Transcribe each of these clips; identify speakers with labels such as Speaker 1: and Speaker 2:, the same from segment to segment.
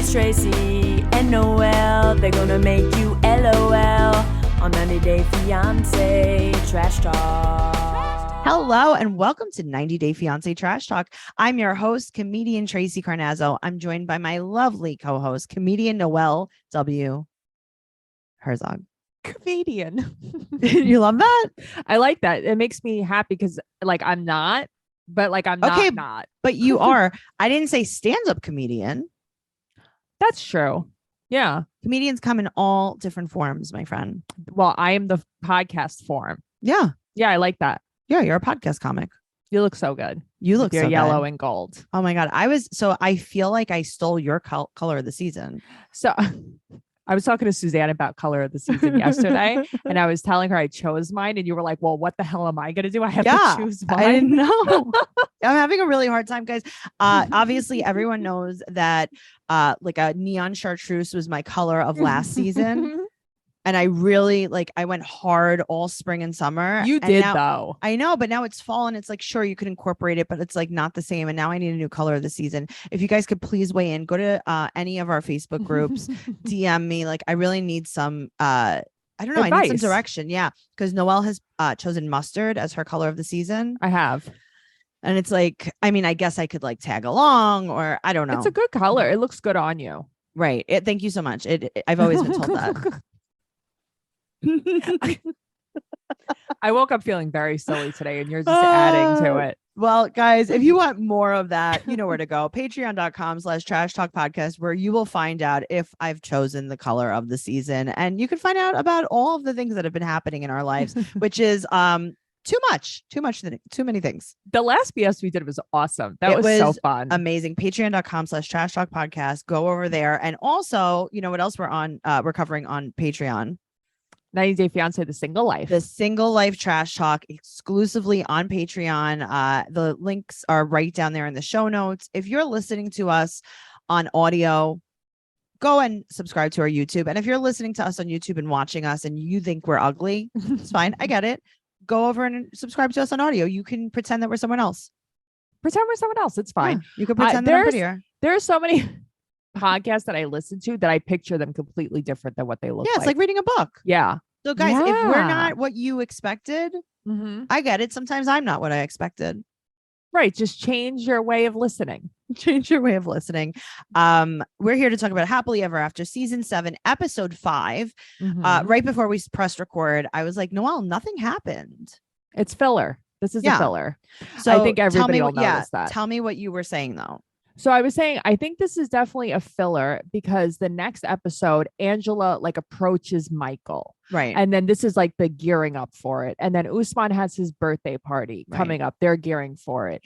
Speaker 1: It's Tracey and Noelle. They're gonna make you LOL on 90 Day Fiance Trash Talk.
Speaker 2: Hello and welcome to 90 Day Fiance Trash Talk. I'm your host, comedian Tracey Carnazzo. I'm joined by my lovely co-host, comedian Noelle W. Herzog.
Speaker 3: Comedian.
Speaker 2: You love that?
Speaker 3: I like that. It makes me happy because I'm not, but I'm not.
Speaker 2: But you are. I didn't say stand-up comedian.
Speaker 3: That's true. Yeah.
Speaker 2: Comedians come in all different forms, my friend.
Speaker 3: Well, I am the podcast form.
Speaker 2: Yeah.
Speaker 3: Yeah, I like that.
Speaker 2: Yeah, you're a podcast comic.
Speaker 3: You look so good.
Speaker 2: You look
Speaker 3: You're
Speaker 2: so
Speaker 3: yellow
Speaker 2: good.
Speaker 3: and gold.
Speaker 2: Oh my God. I feel like I stole your color of the season.
Speaker 3: So I was talking to Suzanne about color of the season yesterday, and I was telling her I chose mine, and you were like, well, what the hell am I going to do? I have to choose mine.
Speaker 2: I didn't know. I'm having a really hard time, guys. Obviously, everyone knows that like a neon chartreuse was my color of last season. And I really I went hard all spring and summer.
Speaker 3: You did though.
Speaker 2: I know, but now it's fall and it's sure, you could incorporate it, but it's not the same. And now I need a new color of the season. If you guys could please weigh in, go to any of our Facebook groups, DM me. I really need some, I don't know.
Speaker 3: Advice.
Speaker 2: I need some direction. Yeah. Because Noelle has chosen mustard as her color of the season.
Speaker 3: I have.
Speaker 2: And it's I guess I could tag along, or I don't know.
Speaker 3: It's a good color. It looks good on you.
Speaker 2: Right. Thank you so much. I've always been told that.
Speaker 3: I woke up feeling very silly today, and you're just adding to it.
Speaker 2: Well, guys, if you want more of that, you know where to go. Patreon.com/Trash Talk Podcast, where you will find out if I've chosen the color of the season. And you can find out about all of the things that have been happening in our lives, which is too many things.
Speaker 3: The last BS we did was awesome. It was so fun.
Speaker 2: Amazing. Patreon.com/Trash Talk Podcast. Go over there. And also, you know what else we're covering on Patreon?
Speaker 3: 90 Day Fiance, The Single Life.
Speaker 2: The Single Life Trash Talk exclusively on Patreon. The links are right down there in the show notes. If you're listening to us on audio, go and subscribe to our YouTube. And if you're listening to us on YouTube and watching us and you think we're ugly, it's fine. I get it. Go over and subscribe to us on audio. You can pretend that we're someone else.
Speaker 3: Pretend we're someone else. It's fine.
Speaker 2: Yeah, you can pretend that I'm prettier.
Speaker 3: There are so many podcasts that I listen to that I picture them completely different than what they look like.
Speaker 2: Yeah, it's like reading a book.
Speaker 3: Yeah.
Speaker 2: So guys, if we're not what you expected, I get it. Sometimes I'm not what I expected.
Speaker 3: Right. Just change your way of listening.
Speaker 2: Change your way of listening. We're here to talk about Happily Ever After season 7, episode 5. Right before we pressed record, I was like, Noelle, nothing happened.
Speaker 3: It's filler. This is a filler.
Speaker 2: So
Speaker 3: I think everybody will notice that.
Speaker 2: Tell me what you were saying though.
Speaker 3: So I was saying, I think this is definitely a filler because the next episode, Angela approaches Michael.
Speaker 2: Right.
Speaker 3: And then this is the gearing up for it. And then Usman has his birthday party coming up. They're gearing for it.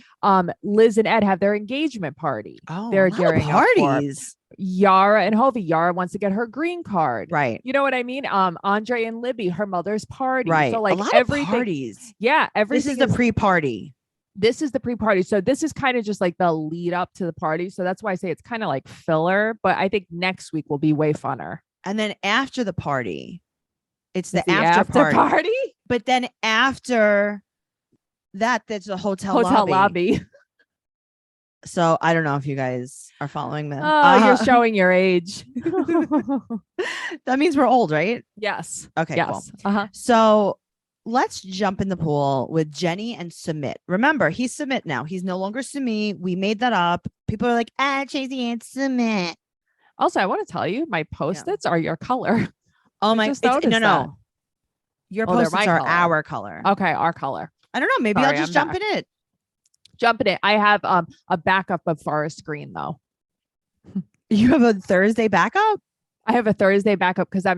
Speaker 3: Liz and Ed have their engagement party.
Speaker 2: Oh,
Speaker 3: they're gearing up for it. Yara and Hovey. Yara wants to get her green card.
Speaker 2: Right.
Speaker 3: You know what I mean? Andre and Libby, her mother's party.
Speaker 2: Right.
Speaker 3: So
Speaker 2: a lot
Speaker 3: everything.
Speaker 2: Of parties.
Speaker 3: Yeah. Everything.
Speaker 2: This is the pre-party.
Speaker 3: This is the pre-party. So this is kind of just the lead up to the party. So that's why I say it's kind of filler, but I think next week will be way funner.
Speaker 2: And then after the party, it's the
Speaker 3: after party.
Speaker 2: But then after that, there's the hotel
Speaker 3: lobby.
Speaker 2: So I don't know if you guys are following this.
Speaker 3: Oh, you're showing your age.
Speaker 2: That means we're old, right?
Speaker 3: Yes.
Speaker 2: Okay,
Speaker 3: yes.
Speaker 2: Cool. So let's jump in the pool with Jenny and Sumit. Remember, he's Sumit now. He's no longer Sumit. We made that up. People are like, Tracey and Sumit.
Speaker 3: Also, I want to tell you, my Post-its are your color.
Speaker 2: Oh my! No. Your Post-its are
Speaker 3: color.
Speaker 2: Our color.
Speaker 3: Okay, our color.
Speaker 2: I don't know. Maybe I'll just jump in it.
Speaker 3: Jump in it. I have a backup of forest green though.
Speaker 2: You have a Thursday backup?
Speaker 3: I have a Thursday backup because I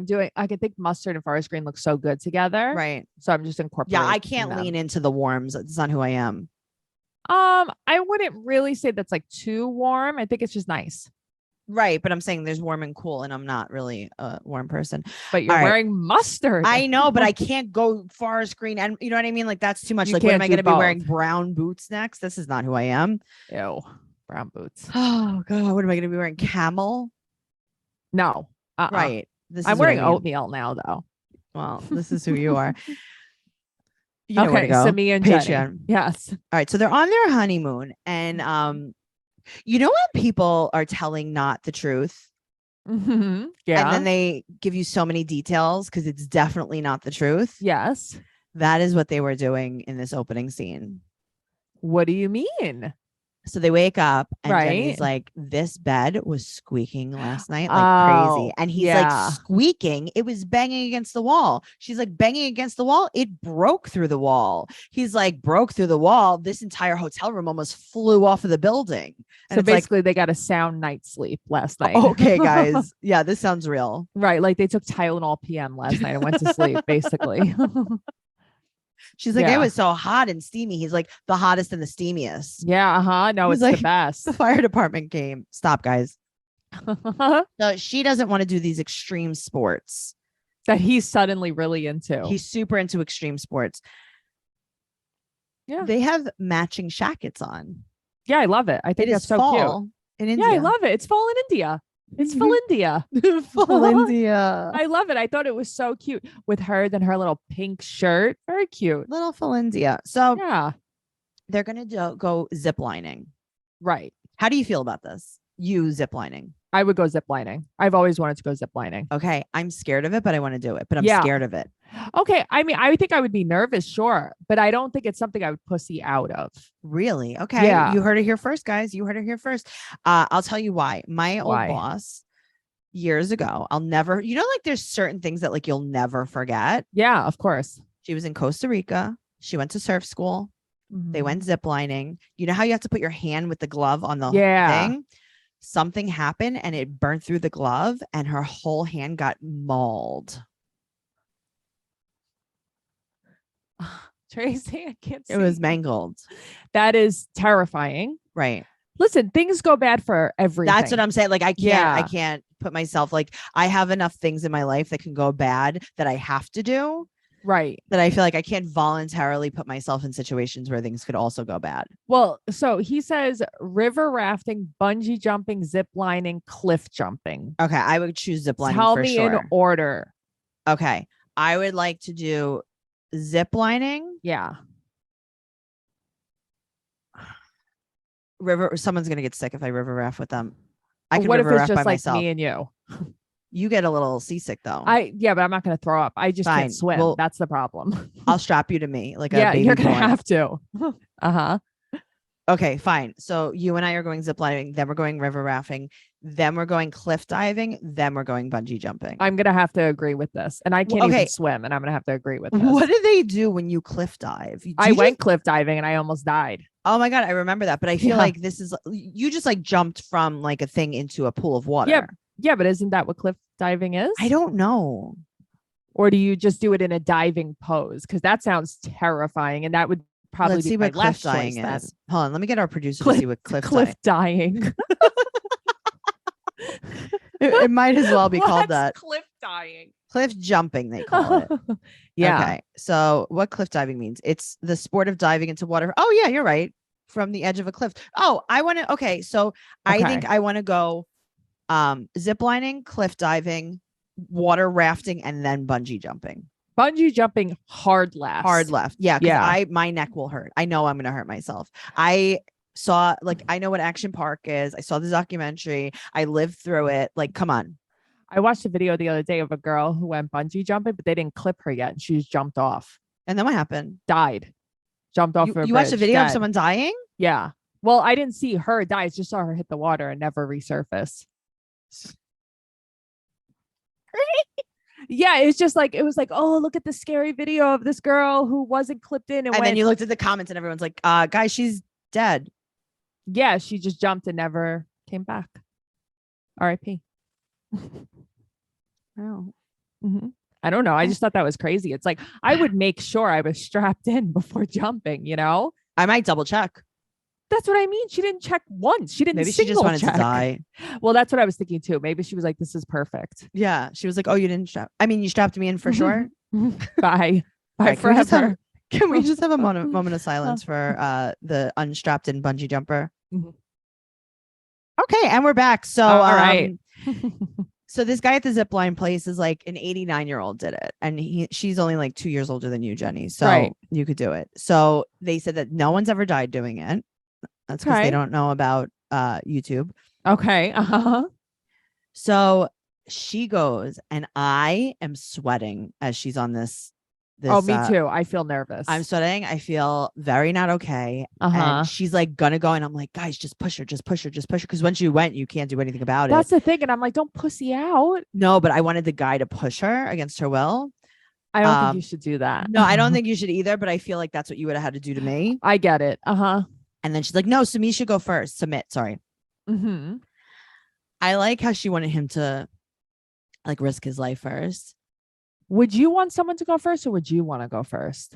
Speaker 3: can think mustard and forest green look so good together.
Speaker 2: Right.
Speaker 3: So I'm just incorporating.
Speaker 2: Yeah, I can't lean into the warms. It's not who I am.
Speaker 3: I wouldn't really say that's too warm. I think it's just nice.
Speaker 2: Right. But I'm saying there's warm and cool, and I'm not really a warm person.
Speaker 3: But you're wearing mustard.
Speaker 2: I know, but I can't go forest green. And you know what I mean? That's too much. What am I going to be wearing? Brown boots next? This is not who I am.
Speaker 3: Ew. Brown boots.
Speaker 2: Oh, God. What am I going to be wearing? Camel?
Speaker 3: No.
Speaker 2: Right.
Speaker 3: I'm wearing oatmeal now, though.
Speaker 2: Well, this is who you are. You know where to
Speaker 3: Okay,
Speaker 2: go.
Speaker 3: so me and
Speaker 2: Patreon.
Speaker 3: Jenny. Yes.
Speaker 2: All right. So they're on their honeymoon. And you know when people are telling not the truth?
Speaker 3: Yeah.
Speaker 2: And then they give you so many details because it's definitely not the truth.
Speaker 3: Yes.
Speaker 2: That is what they were doing in this opening scene.
Speaker 3: What do you mean?
Speaker 2: So they wake up and Jenny's
Speaker 3: Right.
Speaker 2: like, this bed was squeaking last night like crazy.
Speaker 3: Oh,
Speaker 2: And he's
Speaker 3: yeah.
Speaker 2: like, squeaking. It was banging against the wall. She's like, banging against the wall. It broke through the wall. He's like, broke through the wall. This entire hotel room almost flew off of the building. And
Speaker 3: So
Speaker 2: it's like,
Speaker 3: basically, they got a sound night's sleep last night.
Speaker 2: okay, guys. Yeah, this sounds real.
Speaker 3: Right. Like they took Tylenol PM last night and went to sleep, basically.
Speaker 2: She's like,
Speaker 3: Yeah.
Speaker 2: it was so hot and steamy. He's like, the hottest and the steamiest.
Speaker 3: Yeah. No,
Speaker 2: He's
Speaker 3: it's
Speaker 2: like,
Speaker 3: the best.
Speaker 2: The fire department came. Stop, guys. So she doesn't want to do these extreme sports.
Speaker 3: That he's suddenly really into.
Speaker 2: He's super into extreme sports.
Speaker 3: Yeah.
Speaker 2: They have matching shackets on.
Speaker 3: Yeah, I love it. I think
Speaker 2: It
Speaker 3: that's
Speaker 2: is
Speaker 3: so
Speaker 2: fall
Speaker 3: cute.
Speaker 2: in India.
Speaker 3: Yeah, I love it. It's fall in India. It's full India.
Speaker 2: Full India.
Speaker 3: I love it. I thought it was so cute with her, then her little pink shirt. Very cute.
Speaker 2: Little full India. So
Speaker 3: Yeah.
Speaker 2: they're going to go zip lining.
Speaker 3: Right.
Speaker 2: How do you feel about this? You zip lining.
Speaker 3: I would go zip lining. I've always wanted to go zip lining.
Speaker 2: Okay. I'm scared of it, but I want to do it. But I'm
Speaker 3: Yeah.
Speaker 2: scared of it.
Speaker 3: Okay. I mean, I think I would be nervous, sure, but I don't think it's something I would pussy out of.
Speaker 2: Really? Okay.
Speaker 3: Yeah.
Speaker 2: You heard it here first, guys. You heard it here first. I'll tell you why. My old boss years ago, I'll never, like there's certain things that like you'll never forget.
Speaker 3: Yeah, of course.
Speaker 2: She was in Costa Rica. She went to surf school. They
Speaker 3: Mhm.
Speaker 2: went ziplining. You know how you have to put your hand with the glove on the thing? Something happened and it burned through the glove and her whole hand got mauled.
Speaker 3: Tracey, I can't see.
Speaker 2: It was mangled.
Speaker 3: That is terrifying.
Speaker 2: Right.
Speaker 3: Listen, things go bad for everything.
Speaker 2: That's what I'm saying. Like I
Speaker 3: Yeah.
Speaker 2: can't put myself like I have enough things in my life that can go bad that I have to do.
Speaker 3: Right.
Speaker 2: That I feel like I can't voluntarily put myself in situations where things could also go bad.
Speaker 3: Well, so he says river rafting, bungee jumping, zip lining, cliff jumping.
Speaker 2: Okay, I would choose zip lining
Speaker 3: Tell
Speaker 2: for
Speaker 3: me
Speaker 2: sure.
Speaker 3: in order.
Speaker 2: Okay, I would like to do zip lining.
Speaker 3: Yeah.
Speaker 2: River. Someone's gonna get sick if I river raft with them. I can
Speaker 3: What if
Speaker 2: river
Speaker 3: it's
Speaker 2: raft
Speaker 3: just
Speaker 2: by
Speaker 3: like
Speaker 2: myself.
Speaker 3: me and you?
Speaker 2: You get a little seasick though.
Speaker 3: Yeah, but I'm not going to throw up. I just
Speaker 2: Fine.
Speaker 3: can't swim.
Speaker 2: Well,
Speaker 3: That's the problem.
Speaker 2: I'll strap you to me like a
Speaker 3: Yeah,
Speaker 2: baby
Speaker 3: you're going to
Speaker 2: boy.
Speaker 3: have to. Uh-huh.
Speaker 2: Okay, fine. So you and I are going ziplining, then we're going river rafting, then we're going cliff diving, then we're going bungee jumping.
Speaker 3: I'm going to have to agree with this. And I can't
Speaker 2: Okay.
Speaker 3: even swim, and I'm going to have to agree with this.
Speaker 2: What do they do when you cliff dive?
Speaker 3: I went cliff diving and I almost died.
Speaker 2: Oh my God, I remember that. But I feel
Speaker 3: Yeah.
Speaker 2: like this is, you just like jumped from like a thing into a pool of water.
Speaker 3: Yeah, but isn't that what cliff diving is?
Speaker 2: I don't know.
Speaker 3: Or do you just do it in a diving pose? Because that sounds terrifying, and that would probably
Speaker 2: Let's
Speaker 3: be
Speaker 2: see
Speaker 3: my
Speaker 2: what cliff
Speaker 3: last
Speaker 2: dying
Speaker 3: choice then.
Speaker 2: is. Hold on, let me get our producer to see what cliff
Speaker 3: dying.
Speaker 2: It might as well be called
Speaker 3: What's
Speaker 2: that.
Speaker 3: cliff dying.
Speaker 2: Cliff jumping, they call it.
Speaker 3: Yeah.
Speaker 2: Okay. So what cliff diving means? It's the sport of diving into water. Oh yeah, you're right. From the edge of a cliff. Oh, I want to. Okay. So I think I want to go zip lining, cliff diving, water rafting, and then bungee jumping.
Speaker 3: Bungee jumping hard left.
Speaker 2: Hard left. Yeah.
Speaker 3: Yeah.
Speaker 2: My neck will hurt. I know I'm going to hurt myself. I saw I know what Action Park is. I saw the documentary. I lived through it. Like, come on.
Speaker 3: I watched a video the other day of a girl who went bungee jumping, but they didn't clip her yet. And she just jumped off.
Speaker 2: And then what happened?
Speaker 3: Died. Jumped off her
Speaker 2: You watched a
Speaker 3: bridge,
Speaker 2: video of
Speaker 3: dead.
Speaker 2: someone dying?
Speaker 3: Yeah. Well, I didn't see her die. I just saw her hit the water and never resurface. Yeah, it was like, oh, look at the scary video of this girl who wasn't clipped in.
Speaker 2: And then you looked at the comments and everyone's like, guys, she's dead.
Speaker 3: Yeah, she just jumped and never came back. R.I.P.
Speaker 2: Oh.
Speaker 3: Mm-hmm. I don't know. I just thought that was crazy. It's like, I would make sure I was strapped in before jumping, you know?
Speaker 2: I might double check.
Speaker 3: That's what I mean. She didn't check once. She didn't
Speaker 2: Maybe she just wanted
Speaker 3: check.
Speaker 2: to die.
Speaker 3: Well, that's what I was thinking too. Maybe she was like, this is perfect.
Speaker 2: Yeah. She was like, oh, you didn't strap. I mean, you strapped me in for sure.
Speaker 3: Bye. Bye
Speaker 2: Right,
Speaker 3: forever.
Speaker 2: Can we just have a moment of silence for the unstrapped and bungee jumper?
Speaker 3: Mhm.
Speaker 2: Okay. And we're back. So,
Speaker 3: all right.
Speaker 2: So this guy at the zipline place is like an 89-year-old did it. And she's only like 2 years older than you, Jenny. So
Speaker 3: Right.
Speaker 2: you could do it. So they said that no one's ever died doing it. That's because
Speaker 3: Okay.
Speaker 2: they don't know about YouTube.
Speaker 3: Okay. Uh-huh.
Speaker 2: So she goes, and I am sweating as she's on this.
Speaker 3: Oh, me too. I feel nervous.
Speaker 2: I'm sweating. I feel very not okay. And she's like gonna go, and I'm like, guys, just push her, just push her, just push her. Because once you went, you can't do anything about it.
Speaker 3: That's the thing. And I'm like, don't pussy out.
Speaker 2: No, but I wanted the guy to push her against her will.
Speaker 3: I don't think you should do that.
Speaker 2: No, I don't think you should either. But I feel like that's what you would have had to do to me.
Speaker 3: I get it.
Speaker 2: And then she's like, no, Sumi should go first. Sorry. I like how she wanted him to like risk his life first.
Speaker 3: Would you want someone to go first, or would you want to go first?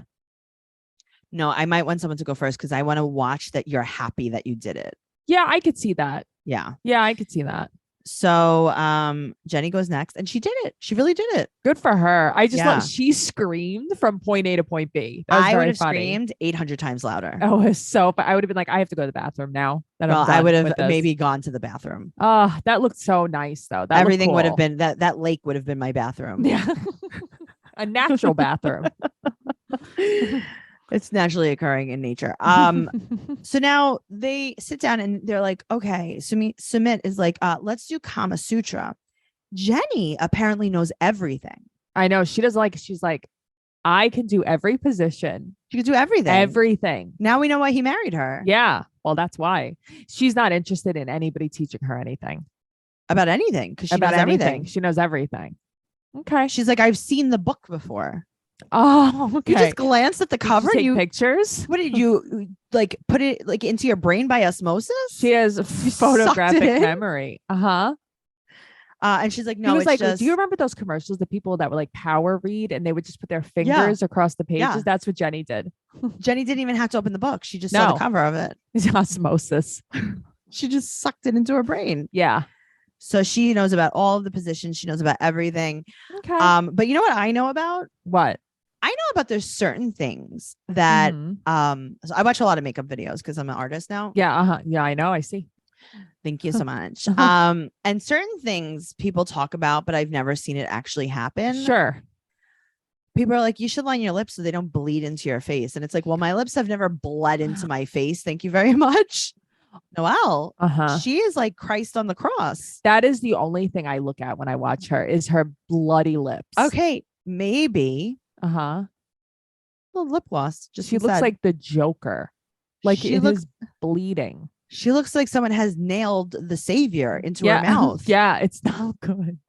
Speaker 2: No, I might want someone to go first because I want to watch that you're happy that you did it.
Speaker 3: Yeah, I could see that.
Speaker 2: Yeah.
Speaker 3: Yeah, I could see that.
Speaker 2: So Jenny goes next, and she did it. She really did it.
Speaker 3: Good for her. I just love, she screamed from point A to point B.
Speaker 2: I would have screamed 800 times louder.
Speaker 3: Oh, it was so, but I would have been like, I have to go to the bathroom now.
Speaker 2: Well, I would have maybe gone to the bathroom.
Speaker 3: Oh, that looked so nice though. That
Speaker 2: everything
Speaker 3: cool.
Speaker 2: would have been that lake would have been my bathroom.
Speaker 3: Yeah. A natural bathroom.
Speaker 2: It's naturally occurring in nature. So now they sit down and they're like, okay, Sumit is like, let's do Kama Sutra. Jenny apparently knows everything.
Speaker 3: I know. She's like, I can do every position.
Speaker 2: She can do everything.
Speaker 3: Everything.
Speaker 2: Now we know why he married her.
Speaker 3: Yeah. Well, that's why. She's not interested in anybody teaching her anything.
Speaker 2: About anything. Because she knows everything.
Speaker 3: She knows everything. Okay.
Speaker 2: She's like, I've seen the book before.
Speaker 3: Oh, okay.
Speaker 2: You just glanced at the cover.
Speaker 3: Did you take pictures?
Speaker 2: What did you like? Put it like into your brain by osmosis?
Speaker 3: She has photographic memory.
Speaker 2: And she's like, no,
Speaker 3: he was
Speaker 2: it's
Speaker 3: like,
Speaker 2: just...
Speaker 3: do you remember those commercials? The people that would like power read and they would just put their fingers across the pages.
Speaker 2: Yeah.
Speaker 3: That's what Jenny did.
Speaker 2: Jenny didn't even have to open the book. She just saw the cover of it.
Speaker 3: It's osmosis.
Speaker 2: She just sucked it into her brain.
Speaker 3: Yeah.
Speaker 2: So she knows about all of the positions. She knows about everything.
Speaker 3: Okay.
Speaker 2: But you know what I know about?
Speaker 3: What?
Speaker 2: I know about there's certain things that so I watch a lot of makeup videos because I'm an artist now.
Speaker 3: Yeah. Yeah, I know. I see.
Speaker 2: Thank you so much. And certain things people talk about, but I've never seen it actually happen.
Speaker 3: Sure.
Speaker 2: People are like, you should line your lips so they don't bleed into your face. And it's like, well, my lips have never bled into my face. Thank you very much. Noelle, she is like Christ on the cross.
Speaker 3: That is the only thing I look at when I watch her is her bloody lips.
Speaker 2: Okay, maybe. A little lip gloss.
Speaker 3: She looks like the Joker. Like it is bleeding.
Speaker 2: She looks like someone has nailed the savior into her mouth.
Speaker 3: Yeah, it's not good.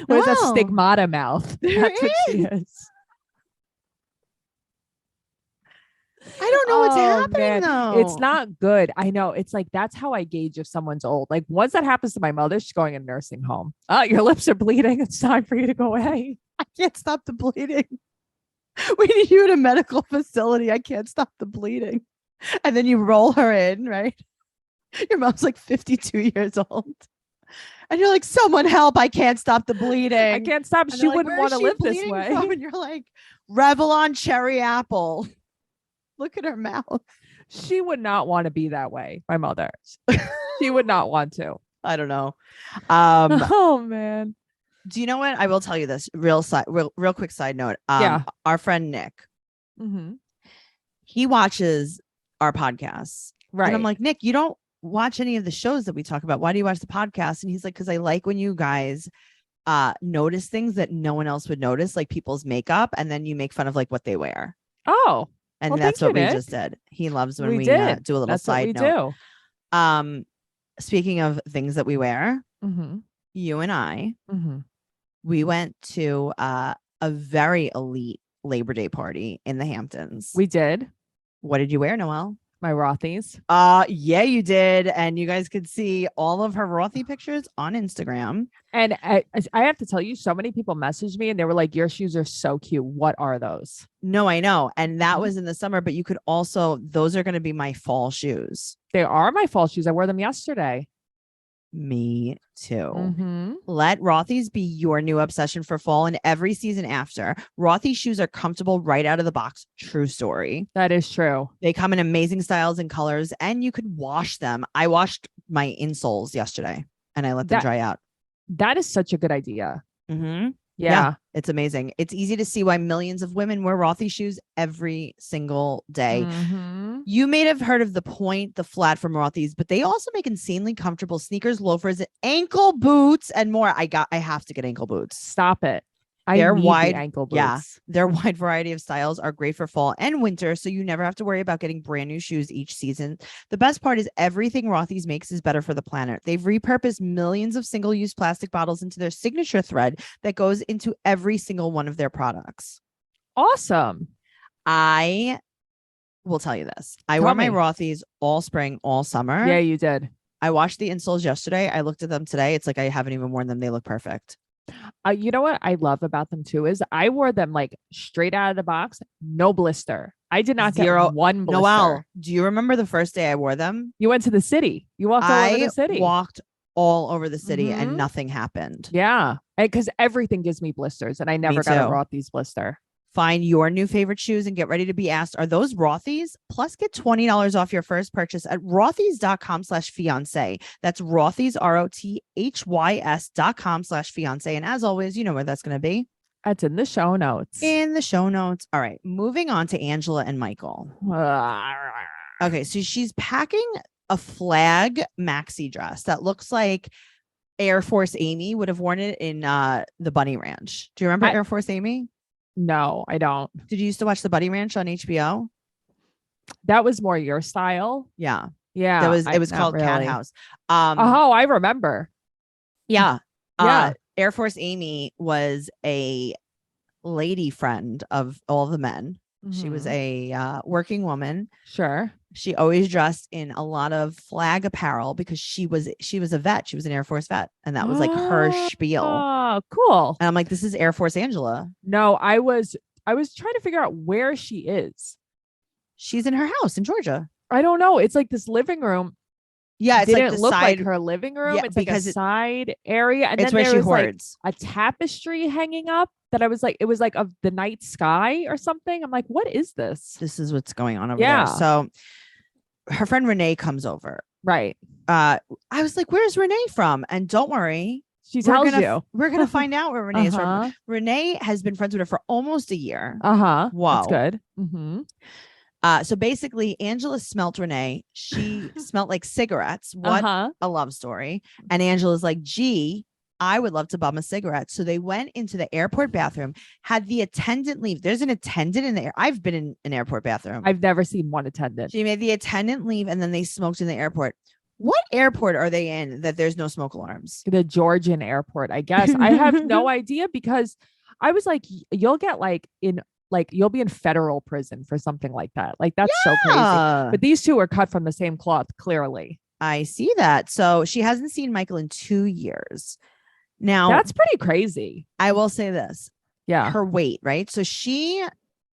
Speaker 3: What is that stigmata mouth? That's what she is.
Speaker 2: I don't know what's happening though.
Speaker 3: It's not good. I know. It's like, that's how I gauge if someone's old. Like once that happens to my mother, she's going in a nursing home. Oh, your lips are bleeding. It's time for you to go away.
Speaker 2: I can't stop the bleeding. We need you in a medical facility. I can't stop the bleeding. And then you roll her in, right? Your mom's like 52 years old. And you're like, someone help. I can't stop the bleeding.
Speaker 3: I can't stop.
Speaker 2: And
Speaker 3: she
Speaker 2: like,
Speaker 3: wouldn't want to live this way.
Speaker 2: And you're like, Revlon cherry apple. Look at her mouth.
Speaker 3: She would not want to be that way. My mother. She would not want to.
Speaker 2: I don't know.
Speaker 3: Oh man.
Speaker 2: Do you know what? I will tell you this real quick side note. Our friend Nick, he watches our podcasts.
Speaker 3: Right.
Speaker 2: And I'm like, Nick, you don't watch any of the shows that we talk about. Why do you watch the podcast? And he's like, because I like when you guys notice things that no one else would notice, like people's makeup, and then you make fun of like what they wear.
Speaker 3: Oh.
Speaker 2: And that's what we just did. He loves when we do a little
Speaker 3: that's
Speaker 2: side note. Speaking of things that we wear, you and I, we went to a very elite Labor Day party in the Hamptons.
Speaker 3: We did.
Speaker 2: What did you wear, Noelle?
Speaker 3: My Rothy's.
Speaker 2: Yeah, you did. And you guys could see all of her Rothy pictures on Instagram.
Speaker 3: And I have to tell you, so many people messaged me and they were like, your shoes are so cute. What are those?
Speaker 2: No, I know. And that was in the summer, but you could also, those are going to be my fall shoes.
Speaker 3: They are my fall shoes. I wore them yesterday.
Speaker 2: Me too. Let Rothy's be your new obsession for fall and every season after. Rothy shoes are comfortable right out of the box. True story.
Speaker 3: That is true.
Speaker 2: They come in amazing styles and colors, and you could wash them. I washed my insoles yesterday and I let them dry out.
Speaker 3: That is such a good idea.
Speaker 2: Yeah, it's amazing. It's easy to see why millions of women wear Rothy shoes every single day. You may have heard of the Point, the Flat from Rothy's, but they also make insanely comfortable sneakers, loafers, ankle boots, and more. I have to get ankle boots.
Speaker 3: Stop it.
Speaker 2: Their
Speaker 3: need
Speaker 2: wide
Speaker 3: the ankle boots.
Speaker 2: Yeah, their wide variety of styles are great for fall and winter, so you never have to worry about getting brand new shoes each season. The best part is everything Rothy's makes is better for the planet. They've repurposed millions of single-use plastic bottles into their signature thread that goes into every single one of their products.
Speaker 3: Awesome.
Speaker 2: I will tell you this. I
Speaker 3: Tell
Speaker 2: wore my
Speaker 3: me.
Speaker 2: Rothy's all spring, all summer.
Speaker 3: Yeah, you did.
Speaker 2: I washed the insoles yesterday. I looked at them today. It's like I haven't even worn them. They look perfect.
Speaker 3: You know what I love about them too is I wore them like straight out of the box, no blister. I did not
Speaker 2: Zero.
Speaker 3: get one blister.
Speaker 2: Noelle, do you remember the first day I wore them?
Speaker 3: You went to the city. You walked all over the city.
Speaker 2: I walked all over the city
Speaker 3: Mhm.
Speaker 2: and nothing happened.
Speaker 3: Yeah, because everything gives me blisters, and I never got a
Speaker 2: too.
Speaker 3: Rothy's blister.
Speaker 2: Find your new favorite shoes and get ready to be asked, are those Rothy's? Plus get $20 off your first purchase at rothys.com/fiance. That's Rothys, ROTHYS.com/fiance. And as always, you know where that's going to be.
Speaker 3: That's in the show notes.
Speaker 2: In the show notes. All right. Moving on to Angela and Michael. Okay. So she's packing a flag maxi dress that looks like Air Force Amy would have worn it in the Bunny Ranch. Do you remember Air Force Amy?
Speaker 3: No, I don't.
Speaker 2: Did you used to watch the Bunny Ranch on HBO?
Speaker 3: That was more your style.
Speaker 2: Yeah.
Speaker 3: Yeah.
Speaker 2: It was called Cat House.
Speaker 3: Oh, I remember.
Speaker 2: Yeah.
Speaker 3: Yeah.
Speaker 2: Air Force Amy was a lady friend of all the men. She was a working woman.
Speaker 3: Sure.
Speaker 2: She always dressed in a lot of flag apparel because she was a vet. She was an Air Force vet. And that was like her spiel.
Speaker 3: Oh, cool.
Speaker 2: And I'm like, this is Air Force Angela.
Speaker 3: No, I was trying to figure out where she is.
Speaker 2: She's in her house in Georgia.
Speaker 3: I don't know. It's like this living room.
Speaker 2: Yeah, it's
Speaker 3: didn't
Speaker 2: like the
Speaker 3: look
Speaker 2: side.
Speaker 3: like her living room.
Speaker 2: Yeah,
Speaker 3: it's like a
Speaker 2: because
Speaker 3: side area, and
Speaker 2: it's
Speaker 3: then
Speaker 2: where
Speaker 3: there
Speaker 2: she
Speaker 3: was like
Speaker 2: hoards.
Speaker 3: a tapestry hanging up that I was like, it was like of the night sky or something. I'm like, what is this?
Speaker 2: This is what's going on over
Speaker 3: Yeah.
Speaker 2: there. So her friend Renee comes over.
Speaker 3: Right.
Speaker 2: I was like, where's Renee from? And don't worry,
Speaker 3: She tells you.
Speaker 2: we're gonna find out where Renee is from.
Speaker 3: Uh-huh.
Speaker 2: Renee has been friends with her for almost a year.
Speaker 3: Uh-huh.
Speaker 2: Wow.
Speaker 3: That's good. Mm-hmm.
Speaker 2: So basically, Angela smelt Renee. She smelt like cigarettes. What a love story. And Angela's like, gee, I would love to bum a cigarette. So they went into the airport bathroom, had the attendant leave. There's an attendant in there. I've been in an airport bathroom.
Speaker 3: I've never seen one attendant.
Speaker 2: She made the attendant leave and then they smoked in the airport. What airport are they in that there's no smoke alarms?
Speaker 3: The Georgian airport, I guess. I have no idea because I was like, you'll get you'll be in federal prison for something like that. Like that's so crazy. But these two are cut from the same cloth, clearly.
Speaker 2: I see that. So she hasn't seen Michael in 2 years. Now
Speaker 3: That's pretty crazy.
Speaker 2: I will say this.
Speaker 3: Yeah.
Speaker 2: Her weight, right? So she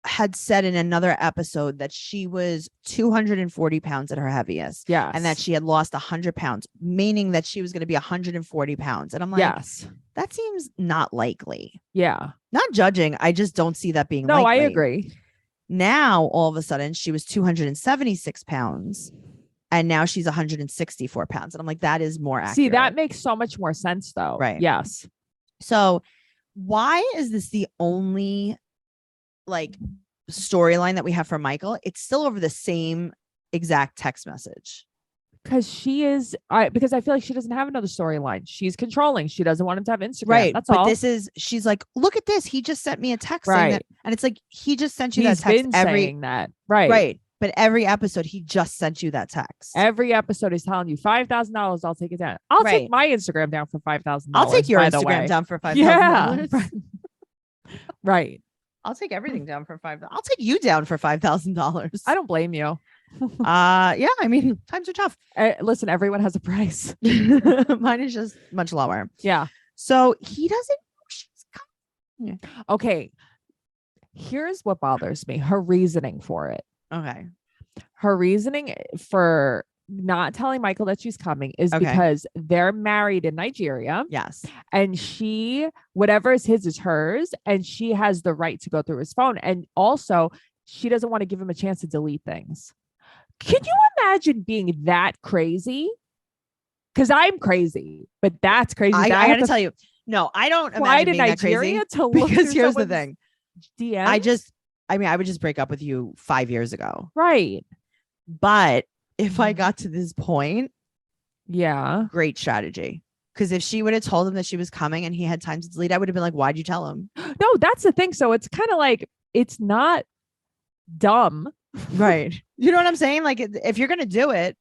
Speaker 2: had said in another episode that she was 240 pounds at her heaviest.
Speaker 3: Yes.
Speaker 2: And that she had lost 100 pounds, meaning that she was going to be 140 pounds. And I'm like,
Speaker 3: yes.
Speaker 2: that seems not likely.
Speaker 3: Yeah.
Speaker 2: Not judging. I just don't see that being
Speaker 3: No,
Speaker 2: likely.
Speaker 3: I agree.
Speaker 2: Now, all of a sudden, she was 276 pounds. And now she's 164 pounds. And I'm like, that is more accurate.
Speaker 3: See, that makes so much more sense though.
Speaker 2: Right.
Speaker 3: Yes.
Speaker 2: So why is this the only like storyline that we have for Michael? It's still over the same exact text message.
Speaker 3: Because because I feel like she doesn't have another storyline. She's controlling. She doesn't want him to have Instagram.
Speaker 2: Right.
Speaker 3: That's
Speaker 2: but
Speaker 3: all.
Speaker 2: she's like, look at this. He just sent me a text saying
Speaker 3: Right.
Speaker 2: that. And it's like, he just sent you
Speaker 3: He's
Speaker 2: that text
Speaker 3: been saying that. Right.
Speaker 2: Right. But every episode, he just sent you that text.
Speaker 3: Every episode is telling you $5,000. I'll take it down. I'll take my Instagram down for $5,000.
Speaker 2: I'll take your
Speaker 3: by the
Speaker 2: Instagram
Speaker 3: way.
Speaker 2: down for $5,000.
Speaker 3: Yeah. Right.
Speaker 2: I'll take everything down for $5,000. I'll take you down for $5,000.
Speaker 3: I don't blame you.
Speaker 2: Yeah. I mean, times are tough.
Speaker 3: Listen, everyone has a price.
Speaker 2: Mine is just much lower.
Speaker 3: Yeah.
Speaker 2: So he doesn't know she's coming.
Speaker 3: Okay. Here's what bothers me. Her reasoning for it.
Speaker 2: Okay.
Speaker 3: Her reasoning for not telling Michael that she's coming is
Speaker 2: Okay.
Speaker 3: because they're married in Nigeria.
Speaker 2: Yes.
Speaker 3: And whatever is his is hers. And she has the right to go through his phone. And also, she doesn't want to give him a chance to delete things. Can you imagine being that crazy? Because I'm crazy, but that's crazy.
Speaker 2: I
Speaker 3: have
Speaker 2: gotta
Speaker 3: to
Speaker 2: tell you, no, I don't
Speaker 3: fly
Speaker 2: imagine
Speaker 3: to
Speaker 2: being that crazy.
Speaker 3: Nigeria to look
Speaker 2: Because
Speaker 3: through
Speaker 2: here's the
Speaker 3: someone's
Speaker 2: thing.
Speaker 3: DM.
Speaker 2: I would just break up with you 5 years ago.
Speaker 3: Right.
Speaker 2: But if I
Speaker 3: Mhm.
Speaker 2: got to this point,
Speaker 3: Yeah.
Speaker 2: great strategy. Because if she would have told him that she was coming and he had time to delete, I would have been like, why'd you tell him?
Speaker 3: No, that's the thing. So it's kind of like it's not dumb.
Speaker 2: Right. You know what I'm saying? Like, if you're going to do it,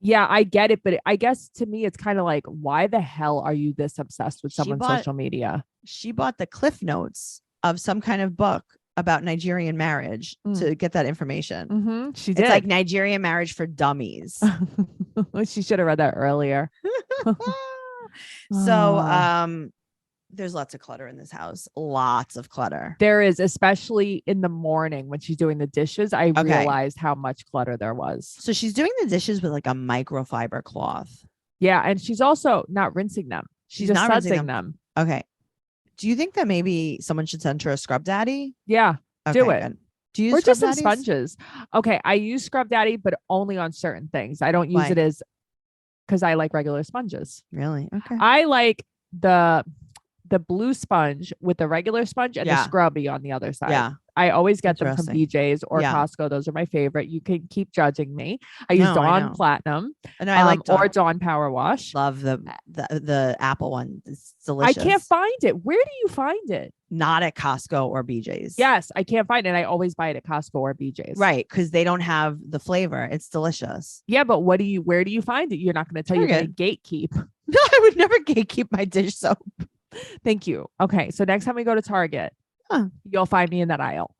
Speaker 3: Yeah, I get it, but I guess to me it's kind of like, why the hell are you this obsessed with
Speaker 2: She
Speaker 3: someone's
Speaker 2: bought-
Speaker 3: social media?
Speaker 2: she bought the cliff notes of some kind of book about Nigerian marriage to get that information.
Speaker 3: She
Speaker 2: It's
Speaker 3: did.
Speaker 2: like Nigerian marriage for dummies.
Speaker 3: She should have read that earlier.
Speaker 2: So there's lots of clutter in this house. Lots of clutter.
Speaker 3: There is, especially in the morning when she's doing the dishes. I
Speaker 2: Okay.
Speaker 3: realized how much clutter there was.
Speaker 2: So she's doing the dishes with like a microfiber cloth.
Speaker 3: Yeah, and she's also not rinsing them. She's just
Speaker 2: not rinsing
Speaker 3: sudsing them.
Speaker 2: Okay. Do you think that maybe someone should send her a scrub daddy?
Speaker 3: Yeah, do it.
Speaker 2: Good. Do you use
Speaker 3: Or
Speaker 2: scrub
Speaker 3: just some
Speaker 2: daddies?
Speaker 3: sponges. Okay, I use Scrub Daddy, but only on certain things. I don't use
Speaker 2: Why?
Speaker 3: it as because I like regular sponges.
Speaker 2: Really? Okay.
Speaker 3: I like the blue sponge with the regular sponge and
Speaker 2: Yeah.
Speaker 3: the scrubby on the other side.
Speaker 2: Yeah.
Speaker 3: I always get them from
Speaker 2: Interesting.
Speaker 3: BJ's or
Speaker 2: Yeah.
Speaker 3: Costco. Those are my favorite. You can keep judging me. I use
Speaker 2: No, I
Speaker 3: Dawn
Speaker 2: know.
Speaker 3: Platinum
Speaker 2: And I like
Speaker 3: or Dawn Power Wash.
Speaker 2: love the apple one. It's
Speaker 3: I
Speaker 2: delicious.
Speaker 3: can't find it. Where do you find it?
Speaker 2: Not at Costco or BJ's.
Speaker 3: Yes, I can't find it. I always buy it at Costco or BJ's.
Speaker 2: Right, because they don't have the flavor. It's delicious.
Speaker 3: Yeah, but where do you find it? You're not going to tell you're going to gatekeep.
Speaker 2: No, I would never gatekeep my dish soap.
Speaker 3: Thank you. Okay, so next time we go to Target, you'll find me in that aisle.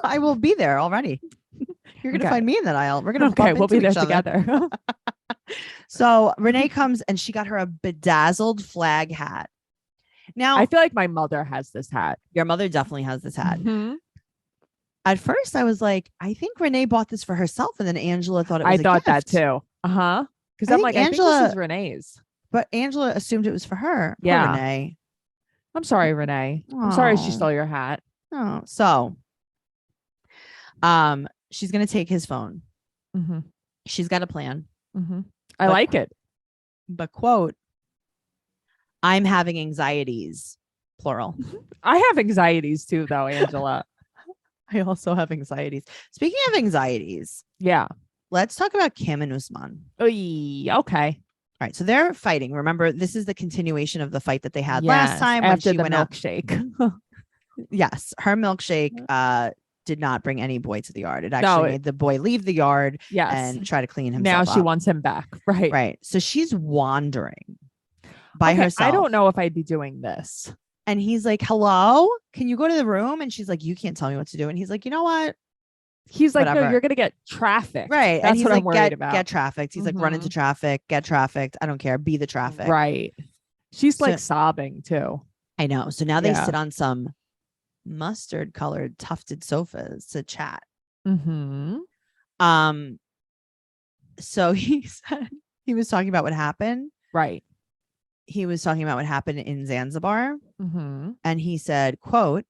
Speaker 2: I will be there already. You're gonna
Speaker 3: Okay.
Speaker 2: find me in that aisle. We're gonna
Speaker 3: Okay,
Speaker 2: bump
Speaker 3: we'll be
Speaker 2: into
Speaker 3: there
Speaker 2: each other.
Speaker 3: together.
Speaker 2: So Renee comes and she got her a bedazzled flag hat. Now
Speaker 3: I feel like my mother has this hat.
Speaker 2: your mother definitely has this hat.
Speaker 3: Mhm.
Speaker 2: At first, I was like, I think Renee bought this for herself, and then Angela thought it was
Speaker 3: I
Speaker 2: a
Speaker 3: thought that
Speaker 2: gift.
Speaker 3: too. Uh-huh. Because
Speaker 2: I
Speaker 3: I'm
Speaker 2: think
Speaker 3: like, I think
Speaker 2: Angela-
Speaker 3: this is Renee's.
Speaker 2: But Angela assumed it was for her. Poor
Speaker 3: Yeah.
Speaker 2: Renee.
Speaker 3: I'm sorry, Renee. I'm sorry she
Speaker 2: Aw.
Speaker 3: stole your hat.
Speaker 2: Oh, so she's gonna take his phone.
Speaker 3: Mm-hmm.
Speaker 2: She's got a plan.
Speaker 3: Mm-hmm. I
Speaker 2: But-
Speaker 3: like it.
Speaker 2: But quote, I'm having anxieties, plural.
Speaker 3: I have anxieties too, though, Angela.
Speaker 2: I also have anxieties. Speaking of anxieties,
Speaker 3: Yeah.
Speaker 2: let's talk about Kim and Usman.
Speaker 3: Oy, okay.
Speaker 2: All right, so they're fighting. Remember, this is the continuation of the fight that they had last
Speaker 3: Yes,
Speaker 2: time when
Speaker 3: after
Speaker 2: she
Speaker 3: the
Speaker 2: went out.
Speaker 3: milkshake.
Speaker 2: Yes, her milkshake did not bring any boy to the yard. It
Speaker 3: No,
Speaker 2: actually
Speaker 3: it-
Speaker 2: made the boy leave the yard
Speaker 3: Yes.
Speaker 2: and try to clean
Speaker 3: Now
Speaker 2: himself
Speaker 3: she
Speaker 2: up.
Speaker 3: wants him back. Right.
Speaker 2: Right. So she's wandering by
Speaker 3: Okay,
Speaker 2: herself.
Speaker 3: I don't know if I'd be doing this.
Speaker 2: And he's like, hello, can you go to the room? And she's like, you can't tell me what to do. And he's like, you know what?
Speaker 3: He's like, no,
Speaker 2: Whatever.
Speaker 3: you're gonna get trafficked.
Speaker 2: Right.
Speaker 3: That's
Speaker 2: and he's
Speaker 3: what
Speaker 2: like,
Speaker 3: I'm worried
Speaker 2: get,
Speaker 3: about.
Speaker 2: get trafficked. He's like, run into traffic, get trafficked. I don't care. Be the traffic.
Speaker 3: Right. She's
Speaker 2: So-
Speaker 3: like sobbing too.
Speaker 2: I know. So now they
Speaker 3: Yeah.
Speaker 2: sit on some mustard colored tufted sofas to chat.
Speaker 3: Mm-hmm.
Speaker 2: So he said he was talking about what happened.
Speaker 3: Right.
Speaker 2: He was talking about what happened in Zanzibar.
Speaker 3: Mm-hmm.
Speaker 2: And he said, quote,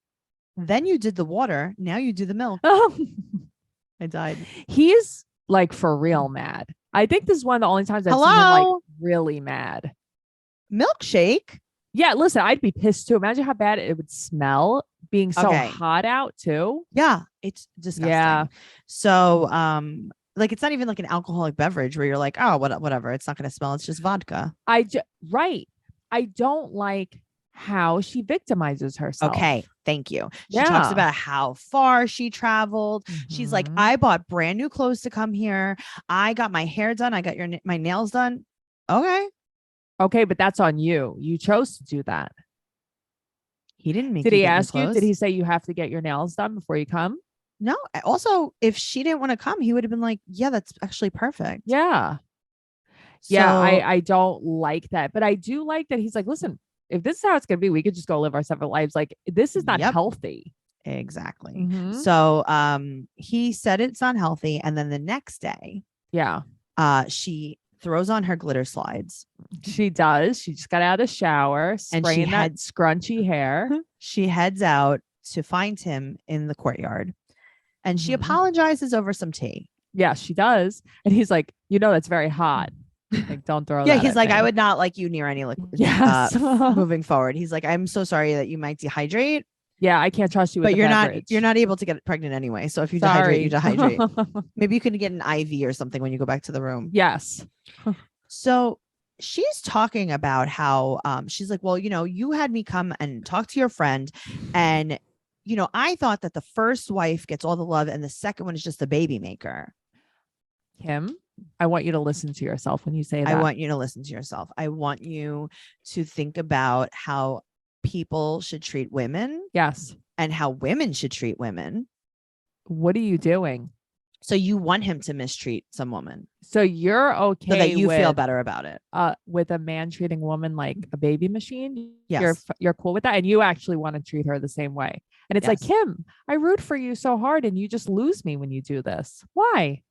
Speaker 2: then you did the water. Now you do the milk. I died.
Speaker 3: He's like for real mad. I think this is one of the only times I've seen him like
Speaker 2: Hello?
Speaker 3: really mad.
Speaker 2: Milkshake.
Speaker 3: Yeah, listen, I'd be pissed too. Imagine how bad it would smell being so
Speaker 2: Okay.
Speaker 3: hot out too.
Speaker 2: Yeah. It's disgusting.
Speaker 3: Yeah.
Speaker 2: So, like, it's not even like an alcoholic beverage where you're like, oh, whatever. It's not going to smell. It's just vodka.
Speaker 3: Right. I don't like how she victimizes herself.
Speaker 2: Okay. Thank you. She talks
Speaker 3: Yeah.
Speaker 2: about how far she traveled. She's like,
Speaker 3: Mhm.
Speaker 2: I bought brand new clothes to come here. I got my hair done. I got my nails done. Okay.
Speaker 3: Okay, but that's on you. You chose to do that.
Speaker 2: He didn't make
Speaker 3: Did
Speaker 2: you
Speaker 3: he
Speaker 2: get new
Speaker 3: ask you? Did
Speaker 2: clothes.
Speaker 3: he say you have to get your nails done before you come?
Speaker 2: No. Also, if she didn't want to come, he would have been like, yeah, that's actually perfect.
Speaker 3: Yeah. Yeah,
Speaker 2: So-
Speaker 3: I don't like that. But I do like that he's like, listen, if this is how it's gonna be, we could just go live our separate lives. Like, this is not
Speaker 2: Yep.
Speaker 3: healthy.
Speaker 2: Exactly.
Speaker 3: Mhm.
Speaker 2: So he said it's unhealthy. And then the next day,
Speaker 3: Yeah,
Speaker 2: she throws on her glitter slides.
Speaker 3: she does. She just got out of the shower,
Speaker 2: And she
Speaker 3: spraying that
Speaker 2: had-
Speaker 3: scrunchy hair.
Speaker 2: She heads out to find him in the courtyard. And she
Speaker 3: Mhm.
Speaker 2: apologizes over some tea.
Speaker 3: Yeah, she does. And he's like, that's very hot. Like, don't throw
Speaker 2: Yeah,
Speaker 3: that
Speaker 2: he's
Speaker 3: at
Speaker 2: like,
Speaker 3: me.
Speaker 2: I would not like you near any liquid.
Speaker 3: Yes.
Speaker 2: Moving forward. He's like, I'm so sorry that you might dehydrate.
Speaker 3: Yeah, I can't trust you with
Speaker 2: but
Speaker 3: the beverage.
Speaker 2: you're not able to get pregnant anyway. So if you
Speaker 3: Sorry.
Speaker 2: dehydrate, you dehydrate. Maybe you can get an IV or something when you go back to the room.
Speaker 3: Yes.
Speaker 2: So she's talking about how she's like, well, you had me come and talk to your friend, and I thought that the first wife gets all the love and the second one is just the baby maker.
Speaker 3: Kim, I want you to listen to yourself when you say that.
Speaker 2: I want you to listen to yourself. I want you to think about how people should treat women.
Speaker 3: Yes.
Speaker 2: And how women should treat women.
Speaker 3: What are you doing?
Speaker 2: So you want him to mistreat some woman.
Speaker 3: So you're okay
Speaker 2: so that you
Speaker 3: with,
Speaker 2: feel better about it.
Speaker 3: With a man treating a woman like a baby machine?
Speaker 2: Yes.
Speaker 3: You're cool with that. And you actually want to treat her the same way. And it's like, Kim, I root for you so hard and you just lose me when you do this. Why?